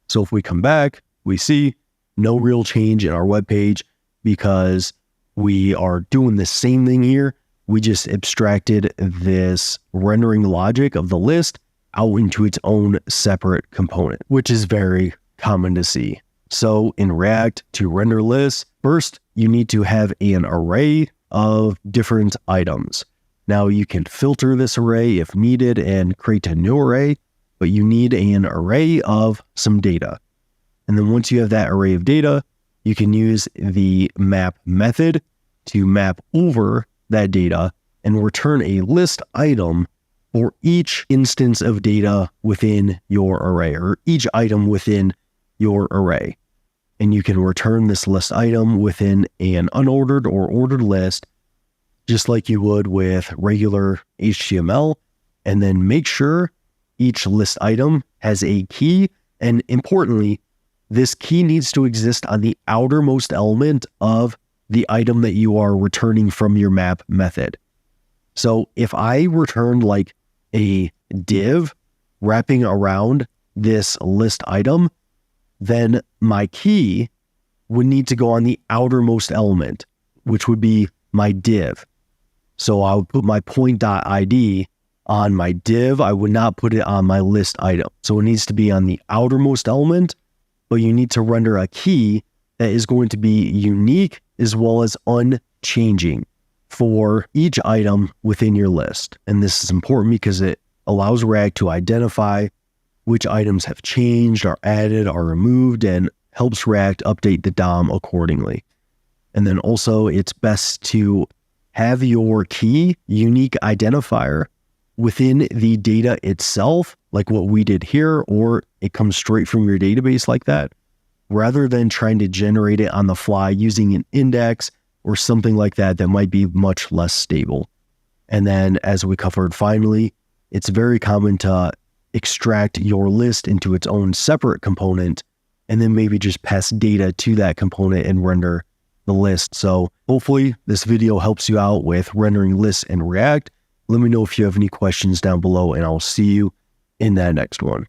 So if we come back, we see no real change in our web page because we are doing the same thing here. We just abstracted this rendering logic of the list out into its own separate component, which is very common to see. So in React, to render lists, first you need to have an array of different items. Now you can filter this array if needed and create a new array, but you need an array of some data. And then once you have that array of data, you can use the map method to map over that data and return a list item for each instance of data within your array, or each item within your array. And you can return this list item within an unordered or ordered list, just like you would with regular HTML, and then make sure each list item has a key. And importantly, this key needs to exist on the outermost element of the item that you are returning from your map method. So if I returned like a div wrapping around this list item, then my key would need to go on the outermost element, which would be my div. So I would put my point.id on my div. I would not put it on my list item. So it needs to be on the outermost element, but you need to render a key that is going to be unique as well as unchanging for each item within your list. And this is important because it allows React to identify which items have changed, are added, are removed, and helps React update the DOM accordingly. And then also it's best to have your key unique identifier within the data itself, like what we did here, or it comes straight from your database like that, rather than trying to generate it on the fly using an index or something like that that might be much less stable. And then as we covered finally, it's very common to extract your list into its own separate component and then maybe just pass data to that component and render the list. So hopefully this video helps you out with rendering lists in React. Let me know if you have any questions down below, and I'll see you in that next one.